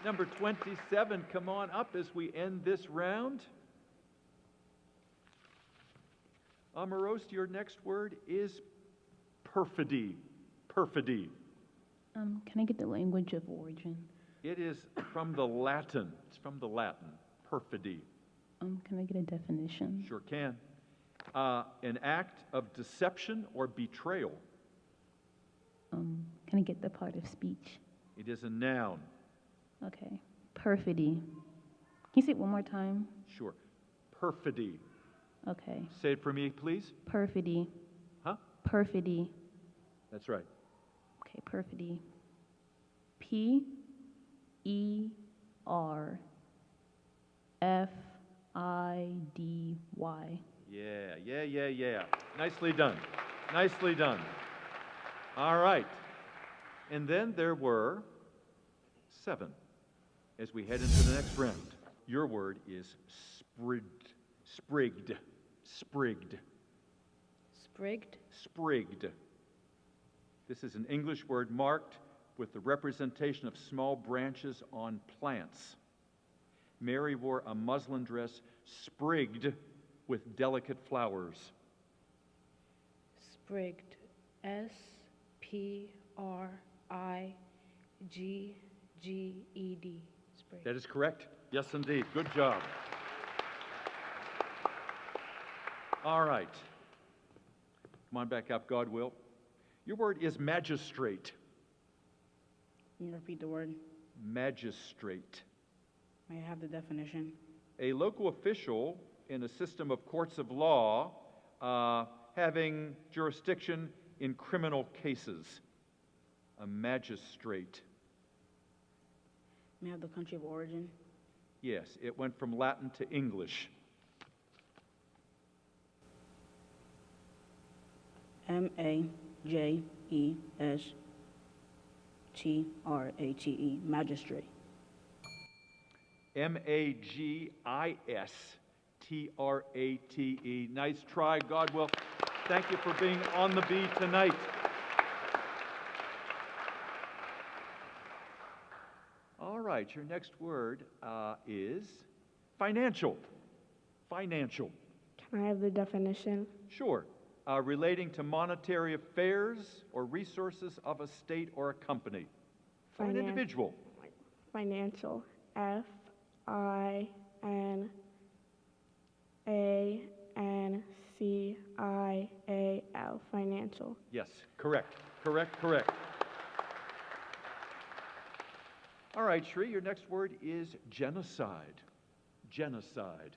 Number 27, come on up as we end this round. Omarosa, your next word is perfidy. Perfidy. Can I get the language of origin? It is from the Latin. It's from the Latin. Perfidy. Can I get a definition? Sure can. An act of deception or betrayal. Can I get the part of speech? It is a noun. Okay. Perfidy. Can you say it one more time? Sure. Perfidy. Okay. Say it for me, please. Perfidy. Huh? Perfidy. That's right. Okay, perfidy. P-E-R-F-I-D-Y. Yeah. Nicely done. Nicely done. All right. And then there were 7 as we head into the next round. Your word is sprigged. Sprigged. Sprigged. Sprigged? Sprigged. This is an English word marked with the representation of small branches on plants. Mary wore a muslin dress sprigged with delicate flowers. Sprigged. S-P-R-I-G-G-E-D. Sprigged. That is correct. Yes, indeed. Good job. All right. Come on back up, God will. Your word is magistrate. Can you repeat the word? Magistrate. May I have the definition? A local official in a system of courts of law having jurisdiction in criminal cases. A magistrate. May I have the country of origin? Yes, it went from Latin to English. M-A-J-E-S-T-R-A-T-E. Magistrate. M-A-G-I-S-T-R-A-T-E. Nice try, God will. Thank you for being on the bee tonight. All right, your next word is financial. Financial. Can I have the definition? Sure. Relating to monetary affairs or resources of a state or a company. Or an individual. Financial. F-I-N-A-N-C-I-A-L. Financial. Yes, correct. Correct. All right, Shri, your next word is genocide. Genocide.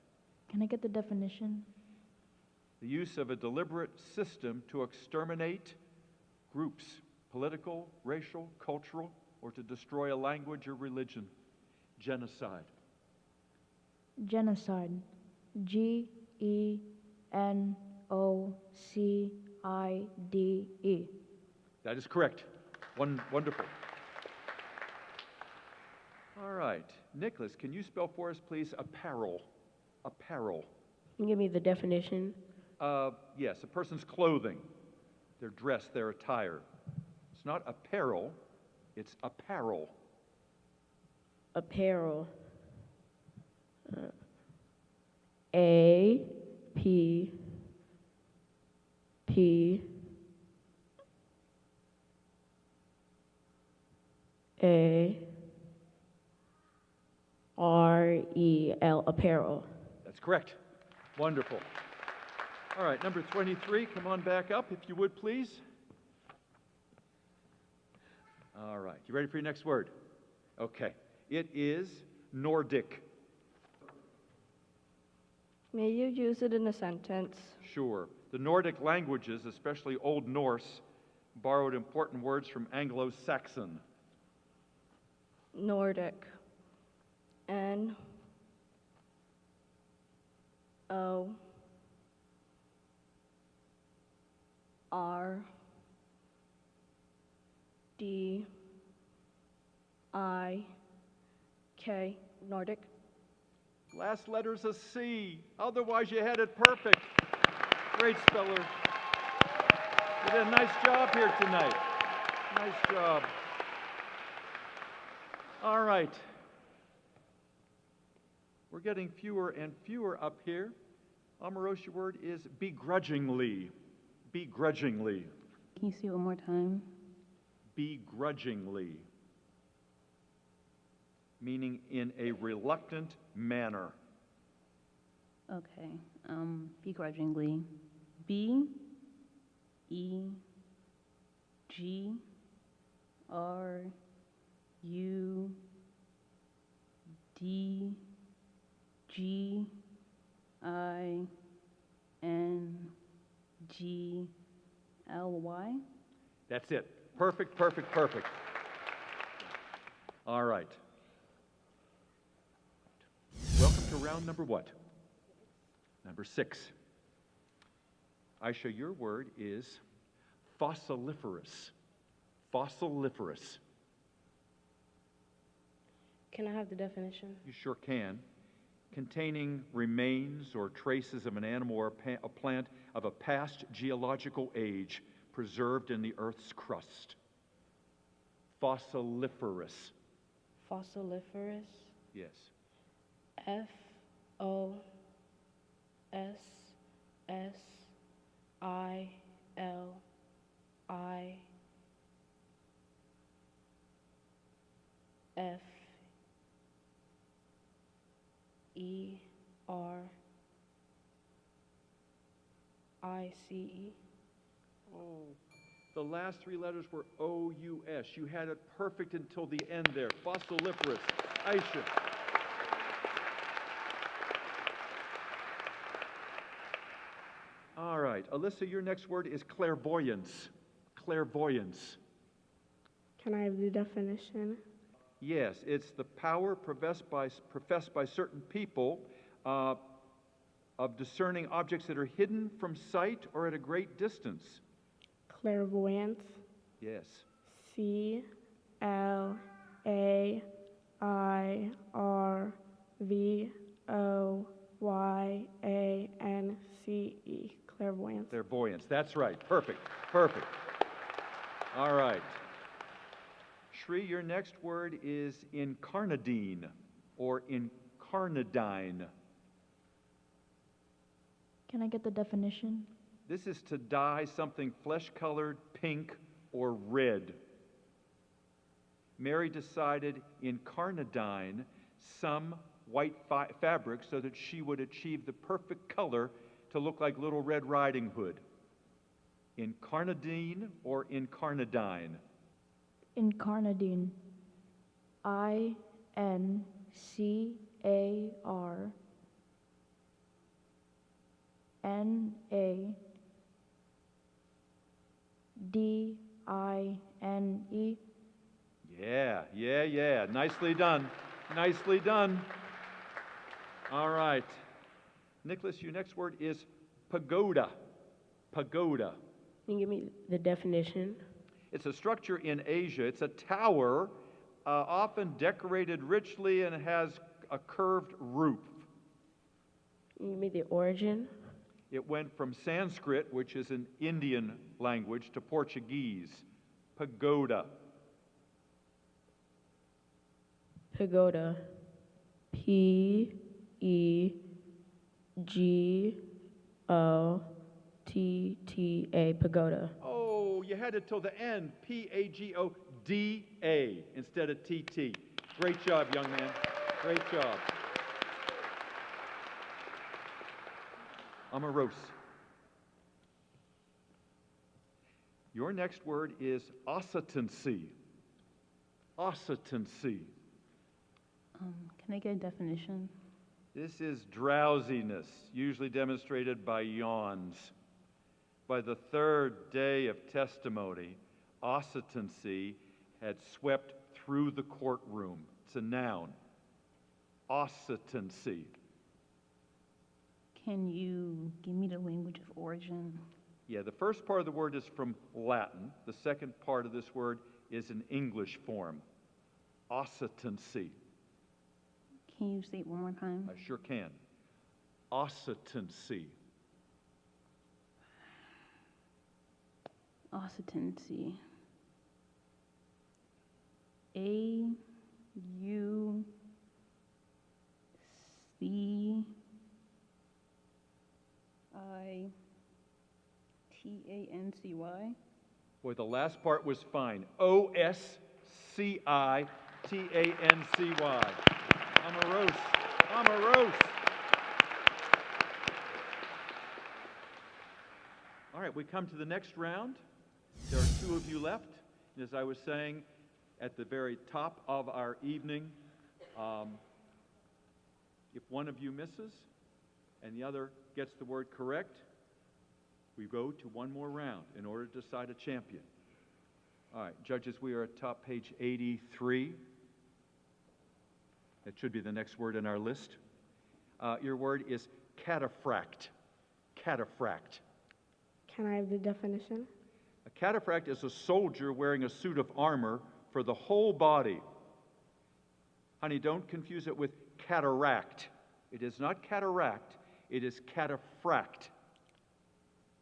Can I get the definition? The use of a deliberate system to exterminate groups, political, racial, cultural, or to destroy a language or religion. Genocide. Genocide. G-E-N-O-C-I-D-E. That is correct. Wonderful. right. Nicholas, can you spell for us, please? Apparel. Apparel. Can you give me the definition? Yes, a person's clothing, their dress, their attire. It's not apparel, it's apparel. Apparel. A P P A R E L, apparel. That's correct. Wonderful. All right, number 23, come on back up if you would, please. All right, you ready for your next word? Okay, it is Nordic. May you use it in a sentence? Sure. The Nordic languages, especially Old Norse, borrowed important words from Anglo-Saxon. Nordic. N O R D I K, Nordic. Last letter's a C. Otherwise, you had it perfect. Great speller. You did a nice job here tonight. Nice job. All right. We're getting fewer and fewer up here. Omarosa, your word is begrudgingly. Begrudgingly. Can you say it one more time? Begrudgingly. Meaning in a reluctant manner. Okay. Begrudgingly. B E G R U D G I N G L Y. That's it. Perfect, perfect, perfect. All right. Welcome to round number what? Number 6. Aisha, your word is fossiliferous. Fossiliferous. Can I have the definition? You sure can. Containing remains or traces of an animal or a plant of a past geological age preserved in the Earth's crust. Fossiliferous. Fossiliferous. Yes. Fossiliferous. Oh, the last 3 letters were O-U-S. You had it perfect until the end there. Fossiliferous. Aisha. All right. Alyssa, your next word is clairvoyance. Clairvoyance. Can I have the definition? Yes, it's the power professed by certain people of discerning objects that are hidden from sight or at a great distance. Clairvoyance. Yes. CLAIRVOYANCE. Clairvoyance. Clairvoyance. That's right. Perfect. Perfect. All right. Shri, your next word is incarnadine or incarnadine. Can I get the definition? This is to dye something flesh-colored, pink, or red. Mary decided incarnadine some white fabric so that she would achieve the perfect color to look like Little Red Riding Hood. Incarnadine or incarnadine? Incarnadine. INCARNADINE. Yeah. Nicely done. Nicely done. All right. Nicholas, your next word is pagoda. Pagoda. Can you give me the definition? It's a structure in Asia. It's a tower often decorated richly and has a curved roof. You mean the origin? It went from Sanskrit, which is an Indian language, to Portuguese. Pagoda. Pagoda. P-E-G-O-T-T-A. Pagoda. Oh, you had it till the end. P-A-G-O-D-A instead of T-T. Great job, young man. Great job. Omeros. Your next word is occitancy. Occitancy. Can I get a definition? This is drowsiness, usually demonstrated by yawns. By the third day of testimony, occitancy had swept through the courtroom. It's a noun. Occitancy. Can you give me the language of origin? Yeah, the first part of the word is from Latin. The second part of this word is an English form. Occitancy. Can you say it one more time? I sure can. Occitancy. Occitancy. A-U-C-I-T-A-N-C-Y. Boy, the last part was fine. O-S-C-I-T-A-N-C-Y. Omeros. Omeros. All right, we come to the next round. There are two of you left. And as I was saying at the very top of our evening, if one of you misses and the other gets the word correct, we go to one more round in order to decide a champion. All right, judges, we are at top page 83. That should be the next word in our list. Your word is cataphract. Cataphract. Can I have the definition? A cataphract is a soldier wearing a suit of armor for the whole body. Honey, don't confuse it with cataract. It is not cataract, it is cataphract.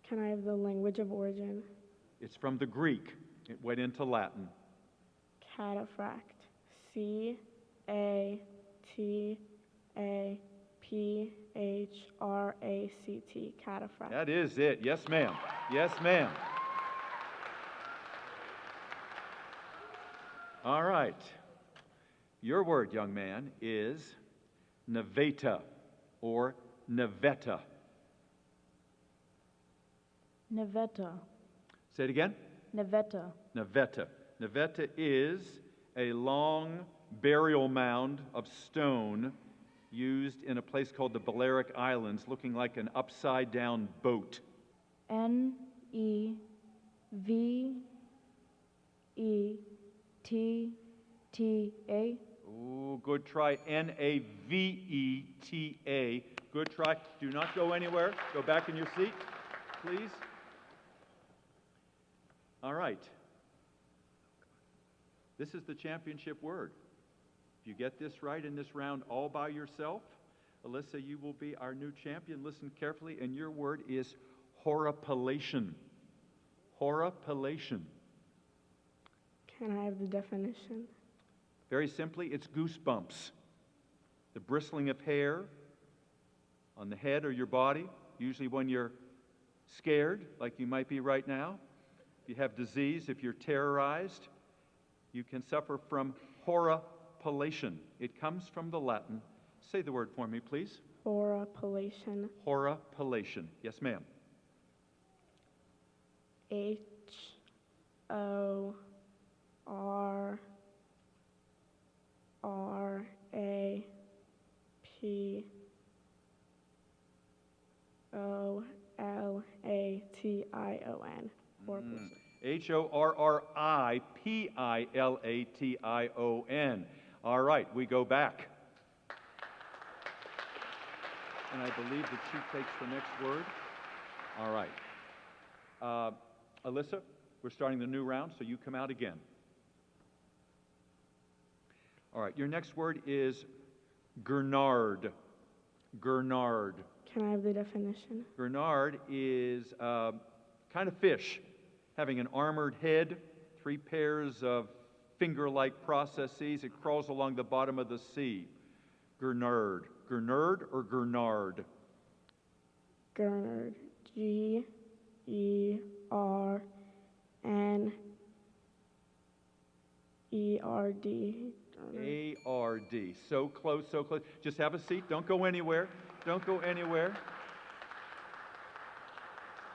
Can I have the language of origin? It's from the Greek. It went into Latin. Cataphract. C-A-T-A-P-H-R-A-C-T. Cataphract. That is it. Yes, ma'am. Yes, ma'am. All right. Your word, young man, is naveta or navetta. Navetta. Say it again. Navetta. Navetta. Navetta is a long burial mound of stone used in a place called the Balearic Islands, looking like an upside-down boat. N-E-V-E-T-T-A. Ooh, good try. N-A-V-E-T-A. Good try. Do not go anywhere. Go back in your seat, please. All right. This is the championship word. If you get this right in this round all by yourself, Alyssa, you will be our new champion. Listen carefully, and your word is horripilation. Horripilation. Can I have the definition? Very simply, it's goosebumps. The bristling of hair on the head or your body, usually when you're scared, like you might be right now. If you have disease, if you're terrorized, you can suffer from horripilation. It comes from the Latin. Say the word for me, please. Horripilation. Horripilation. Yes, ma'am. Horripilation. Horripilation. All right, we go back. And I believe that she takes the next word. All right. Alyssa, we're starting the new round, so you come out again. All right, your next word is Gurnard. Gurnard. Can I have the definition? Gurnard is kind of fish, having an armored head, 3 pairs of finger-like processes. It crawls along the bottom of the sea. Gurnard. Gurnard or Gurnard? Gernard. Gernerd. A-R-D. So close, so close. Just have a seat. Don't go anywhere. Don't go anywhere.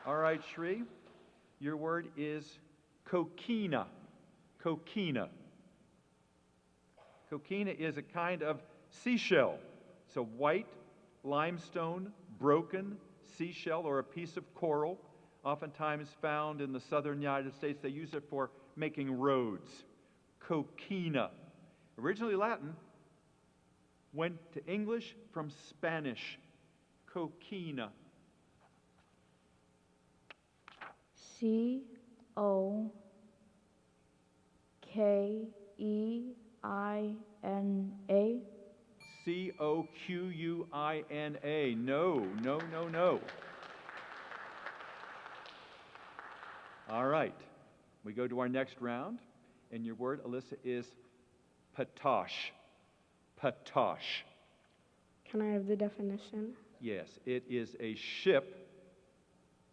All right, Shri, your word is coquina. Coquina. Coquina is a kind of seashell. It's a white limestone, broken seashell or a piece of coral, oftentimes found in the southern United States. They use it for making roads. Coquina. Originally Latin, went to English from Spanish. Coquina. C-O-K-E-I-N-A. C-O-Q-U-I-N-A. No, no, no, no. All right. We go to our next round, and your word, Alyssa, is patosh. Patosh. Can I have the definition? Yes, it is a ship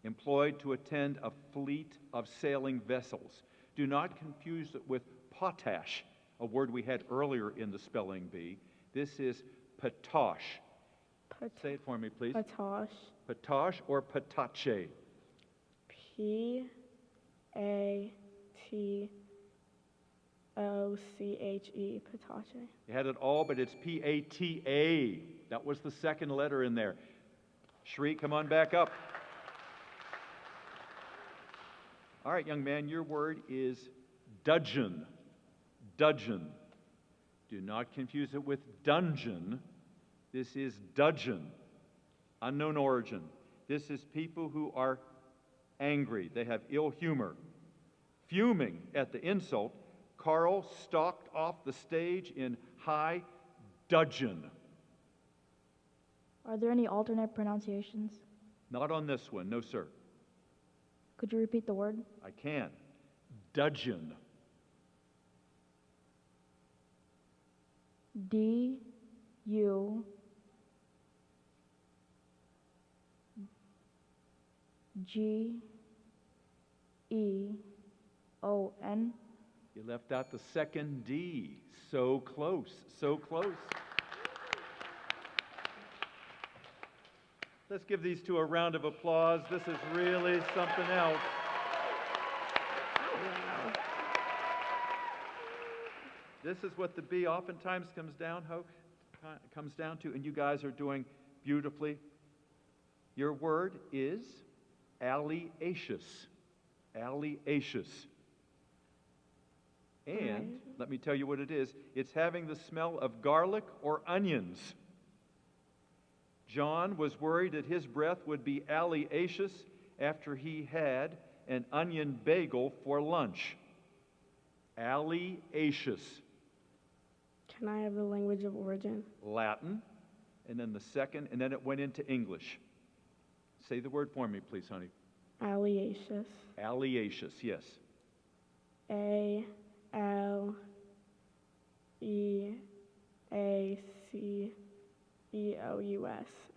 employed to attend a fleet of sailing vessels. Do not confuse it with potash, a word we had earlier in the spelling bee. This is patosh. Say it for me, please. Patosh. Patosh or patache? P-A-T-O-C-H-E. Patache. You had it all, but it's P-A-T-A. That was the second letter in there. Shri, come on back up. All right, young man, your word is dudgeon. Dudgeon. Do not confuse it with dungeon. This is dudgeon. Unknown origin. This is people who are angry. They have ill humor. Fuming at the insult, Carl stalked off the stage in high dudgeon. Are there any alternate pronunciations? Not on this one, no, sir. Could you repeat the word? I can. Dudgeon. D-U G-E-O-N. You left out the second D. So close, so close. Let's give these two a round of applause. This is really something else. This is what the bee oftentimes comes down to, and you guys are doing beautifully. Your word is alliaceous. Alliaceous. And let me tell you what it is. It's having the smell of garlic or onions. John was worried that his breath would be alliaceous after he had an onion bagel for lunch. Alliaceous. Can I have the language of origin? Latin, and then the second, and then it went into English. Say the word for me, please, honey. Alliaceous. Alliaceous, yes. A-L-E-A-C-E-O-U-S.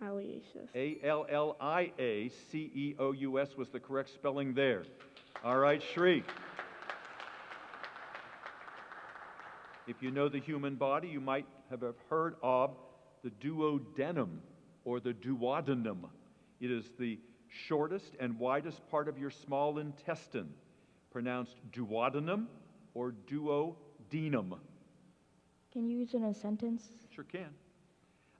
Alliaceous. A-L-L-I-A-C-E-O-U-S was the correct spelling there. All right, Shri. If you know the human body, you might have heard of the duodenum or the duodenum. It is the shortest and widest part of your small intestine, pronounced duodenum or duodenum. Can you use it in a sentence? Sure can.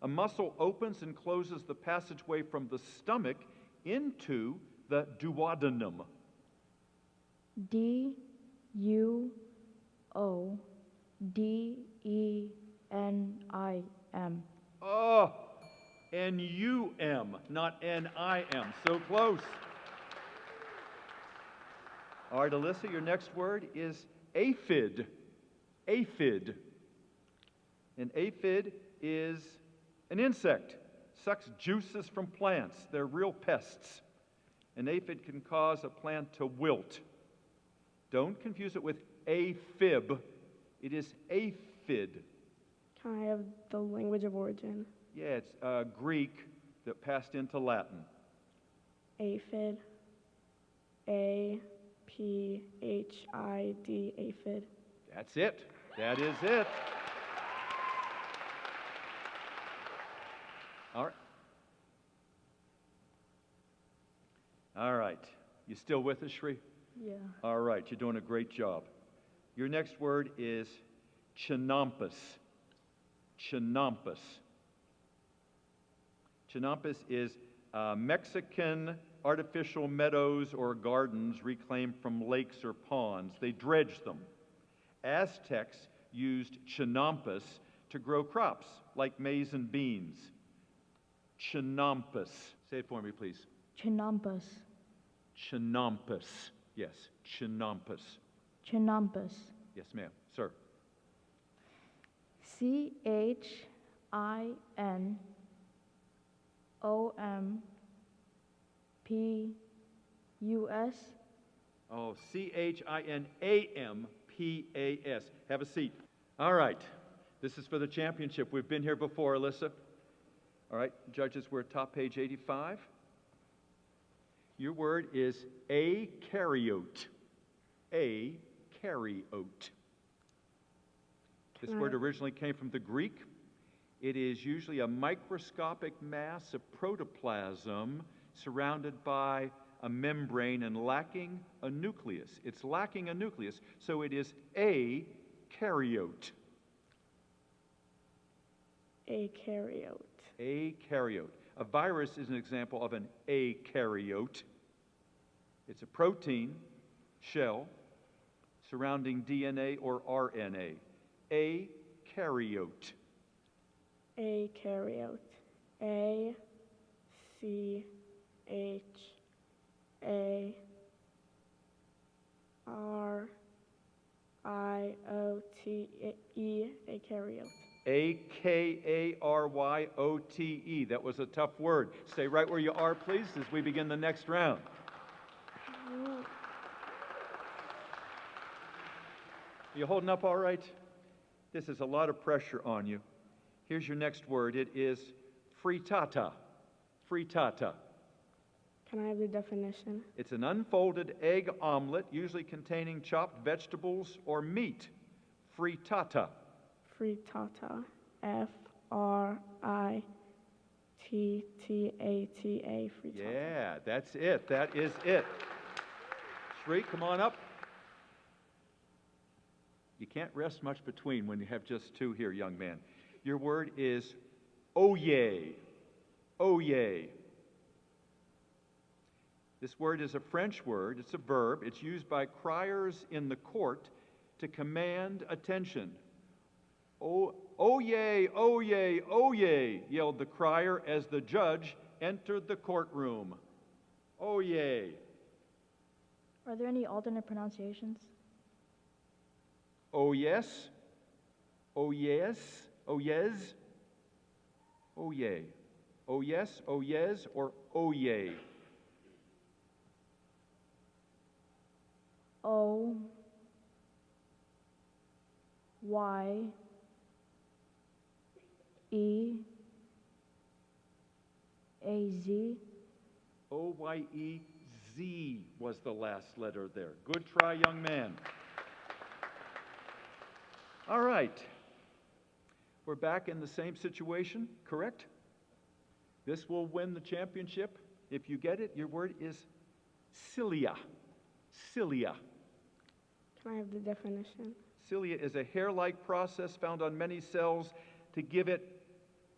A muscle opens and closes the passageway from the stomach into the duodenum. D-U-O-D-E-N-I-M. Oh, N-U-M, not N-I-M. So close. All right, Alyssa, your next word is aphid. Aphid. An aphid is an insect, sucks juices from plants. They're real pests. An aphid can cause a plant to wilt. Don't confuse it with aphib. It is aphid. Can I have the language of origin? Yeah, it's Greek that passed into Latin. Aphid. A-P-H-I-D, aphid. That's it. That is it. All right. All right. You still with us, Shri? Yeah. All right. You're doing a great job. Your next word is chinampas. Chinampas. Chinampas is Mexican artificial meadows or gardens reclaimed from lakes or ponds. They dredge them. Aztecs used chinampas to grow crops like maize and beans. Chinampas. Say it for me, please. Chinampas. Chinampas. Yes, chinampas. Chinampas. Yes, ma'am. Sir. CHINOMPUS. Oh, CHINAMPAS. Have a seat. All right. This is for the championship. We've been here before, Alyssa. All right, judges, we're at top page 85. Your word is eukaryote. Eukaryote. This word originally came from the Greek. It is usually a microscopic mass of protoplasm surrounded by a membrane and lacking a nucleus. It's lacking a nucleus, so it is eukaryote. Eukaryote. Eukaryote. A virus is an example of an eukaryote. It's a protein shell surrounding DNA or RNA. Eukaryote. Eukaryote. A-C-H-A-R-I-O-T-E. Eukaryote. A-K-A-R-Y-O-T-E. That was a tough word. Stay right where you are, please, as we begin the next round. You holding up all right? This is a lot of pressure on you. Here's your next word. It is frittata. Frittata. Can I have the definition? It's an unfolded egg omelet, usually containing chopped vegetables or meat. Frittata. Frittata. F-R-I-T-T-A-T-A. Frittata. Yeah, that's it. That is it. Shri, come on up. You can't rest much between when you have just two here, young man. Your word is oye. Oye. This word is a French word. It's a verb. It's used by criers in the court to command attention. Oh, oye, oye, oye, yelled the crier as the judge entered the courtroom. Oye. Are there any alternate pronunciations? Oh yes, oh yes, oh yes, oh yay, oh yes, oh yes, or oh yay. O Y E A Z. O-Y-E-Z was the last letter there. Good try, young man. All right. We're back in the same situation, correct? This will win the championship. If you get it, your word is cilia. Cilia. Can I have the definition? Cilia is a hair-like process found on many cells to give it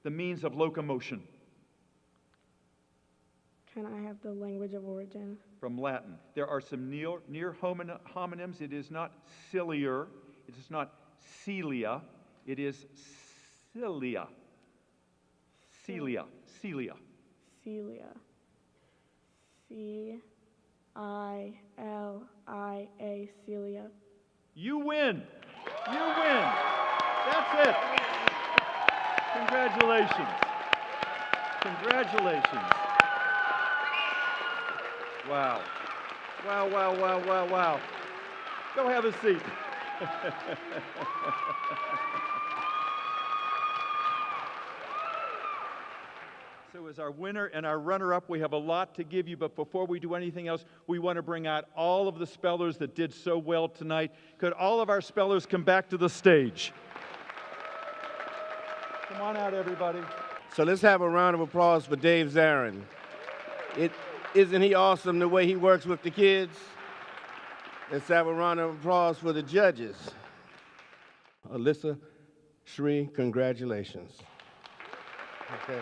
the means of locomotion. Can I have the language of origin? From Latin. There are some near homonyms. It is not ciliar. It is not cilia. It is cilia. Cilia. Cilia. Cilia. C-I-L-I-A. Cilia. You win. You win. That's it. Congratulations. Congratulations. Wow. Wow, wow, wow, wow, wow. Go have a seat. So as our winner and our runner-up, we have a lot to give you, but before we do anything else, we want to bring out all of the spellers that did so well tonight. Could all of our spellers come back to the stage? Come on out, everybody. So let's have a round of applause for Dave Zarin. Isn't he awesome the way he works with the kids? Let's have a round of applause for the judges. Alyssa, Shri, congratulations. Okay.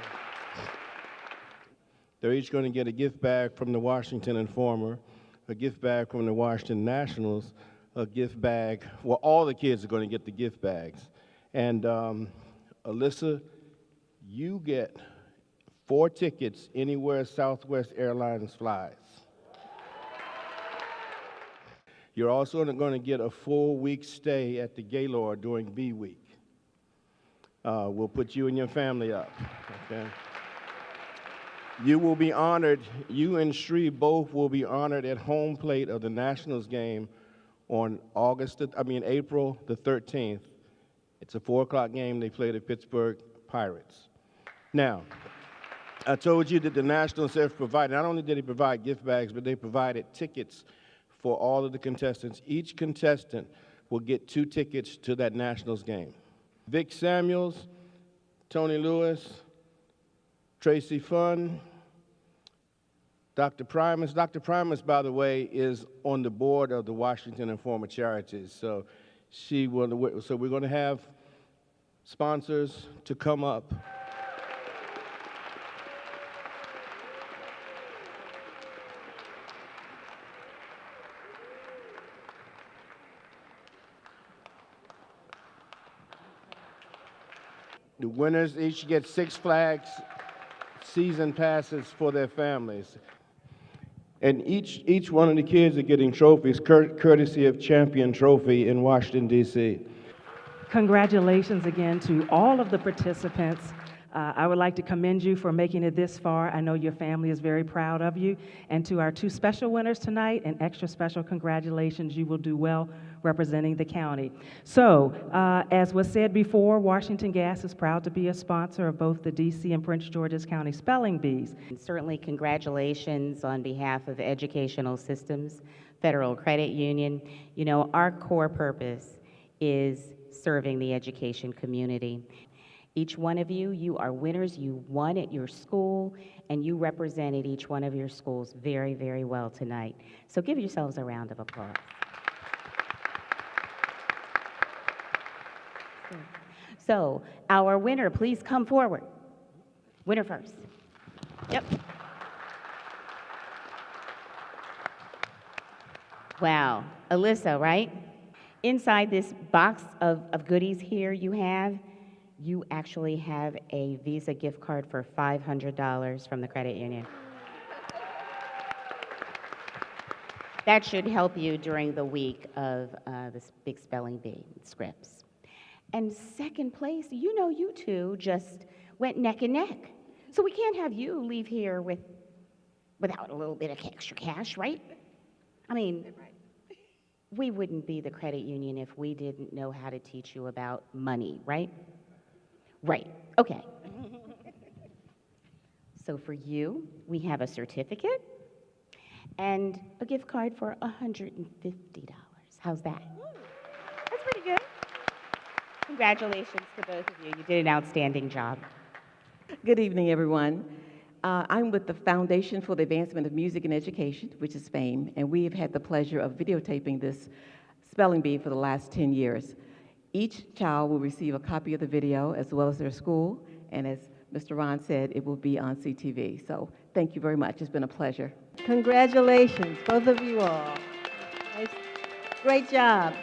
They're each going to get a gift bag from the Washington Informer, a gift bag from the Washington Nationals, a gift bag. Well, all the kids are going to get the gift bags. And Alyssa, you get 4 tickets anywhere Southwest Airlines flies. You're also going to get a full week stay at the Gaylord during B Week. We'll put you and your family up, okay? You will be honored, you and Shri both will be honored at home plate of the Nationals game on April the 13th. It's a 4 o'clock game. They play the Pittsburgh Pirates. Now, I told you that the Nationals have provided, not only did they provide gift bags, but they provided tickets for all of the contestants. Each contestant will get 2 tickets to that Nationals game. Vic Samuels, Tony Lewis, Tracy Funn, Dr. Primus. Dr. Primus, by the way, is on the board of the Washington Informer Charities. So we're going to have sponsors to come up. The winners each get Six Flags season passes for their families. And each one of the kids are getting trophies courtesy of Champion Trophy in Washington, D.C. Congratulations again to all of the participants. I would like to commend you for making it this far. I know your family is very proud of you. And to our 2 special winners tonight, an extra special congratulations. You will do well representing the county. So, as was said before, Washington Gas is proud to be a sponsor of both the D.C. and Prince George's County Spelling Bees. And certainly congratulations on behalf of Educational Systems Federal Credit Union. You know, our core purpose is serving the education community. Each one of you, you are winners. You won at your school, and you represented each one of your schools very, very well tonight. So give yourselves a round of applause. So, our winner, please come forward. Winner first. Yep. Wow. Alyssa, right? Inside this box of goodies here you actually have a Visa gift card for $500 from the credit union. That should help you during the week of this big spelling bee scripts. And second place, you know you two just went neck and neck. So we can't have you leave here without a little bit of extra cash, right? I mean, we wouldn't be the credit union if we didn't know how to teach you about money, right? Right, okay. So for you, we have a certificate and a gift card for $150. How's that? That's pretty good. Congratulations to both of you. You did an outstanding job. Good evening, everyone. I'm with the Foundation for the Advancement of Music and Education, which is FAME, and we have had the pleasure of videotaping this spelling bee for the last 10 years. Each child will receive a copy of the video as well as their school, and as Mr. Ron said, it will be on CTV. So thank you very much. It's been a pleasure. Congratulations, both of you all. Nice. Great job.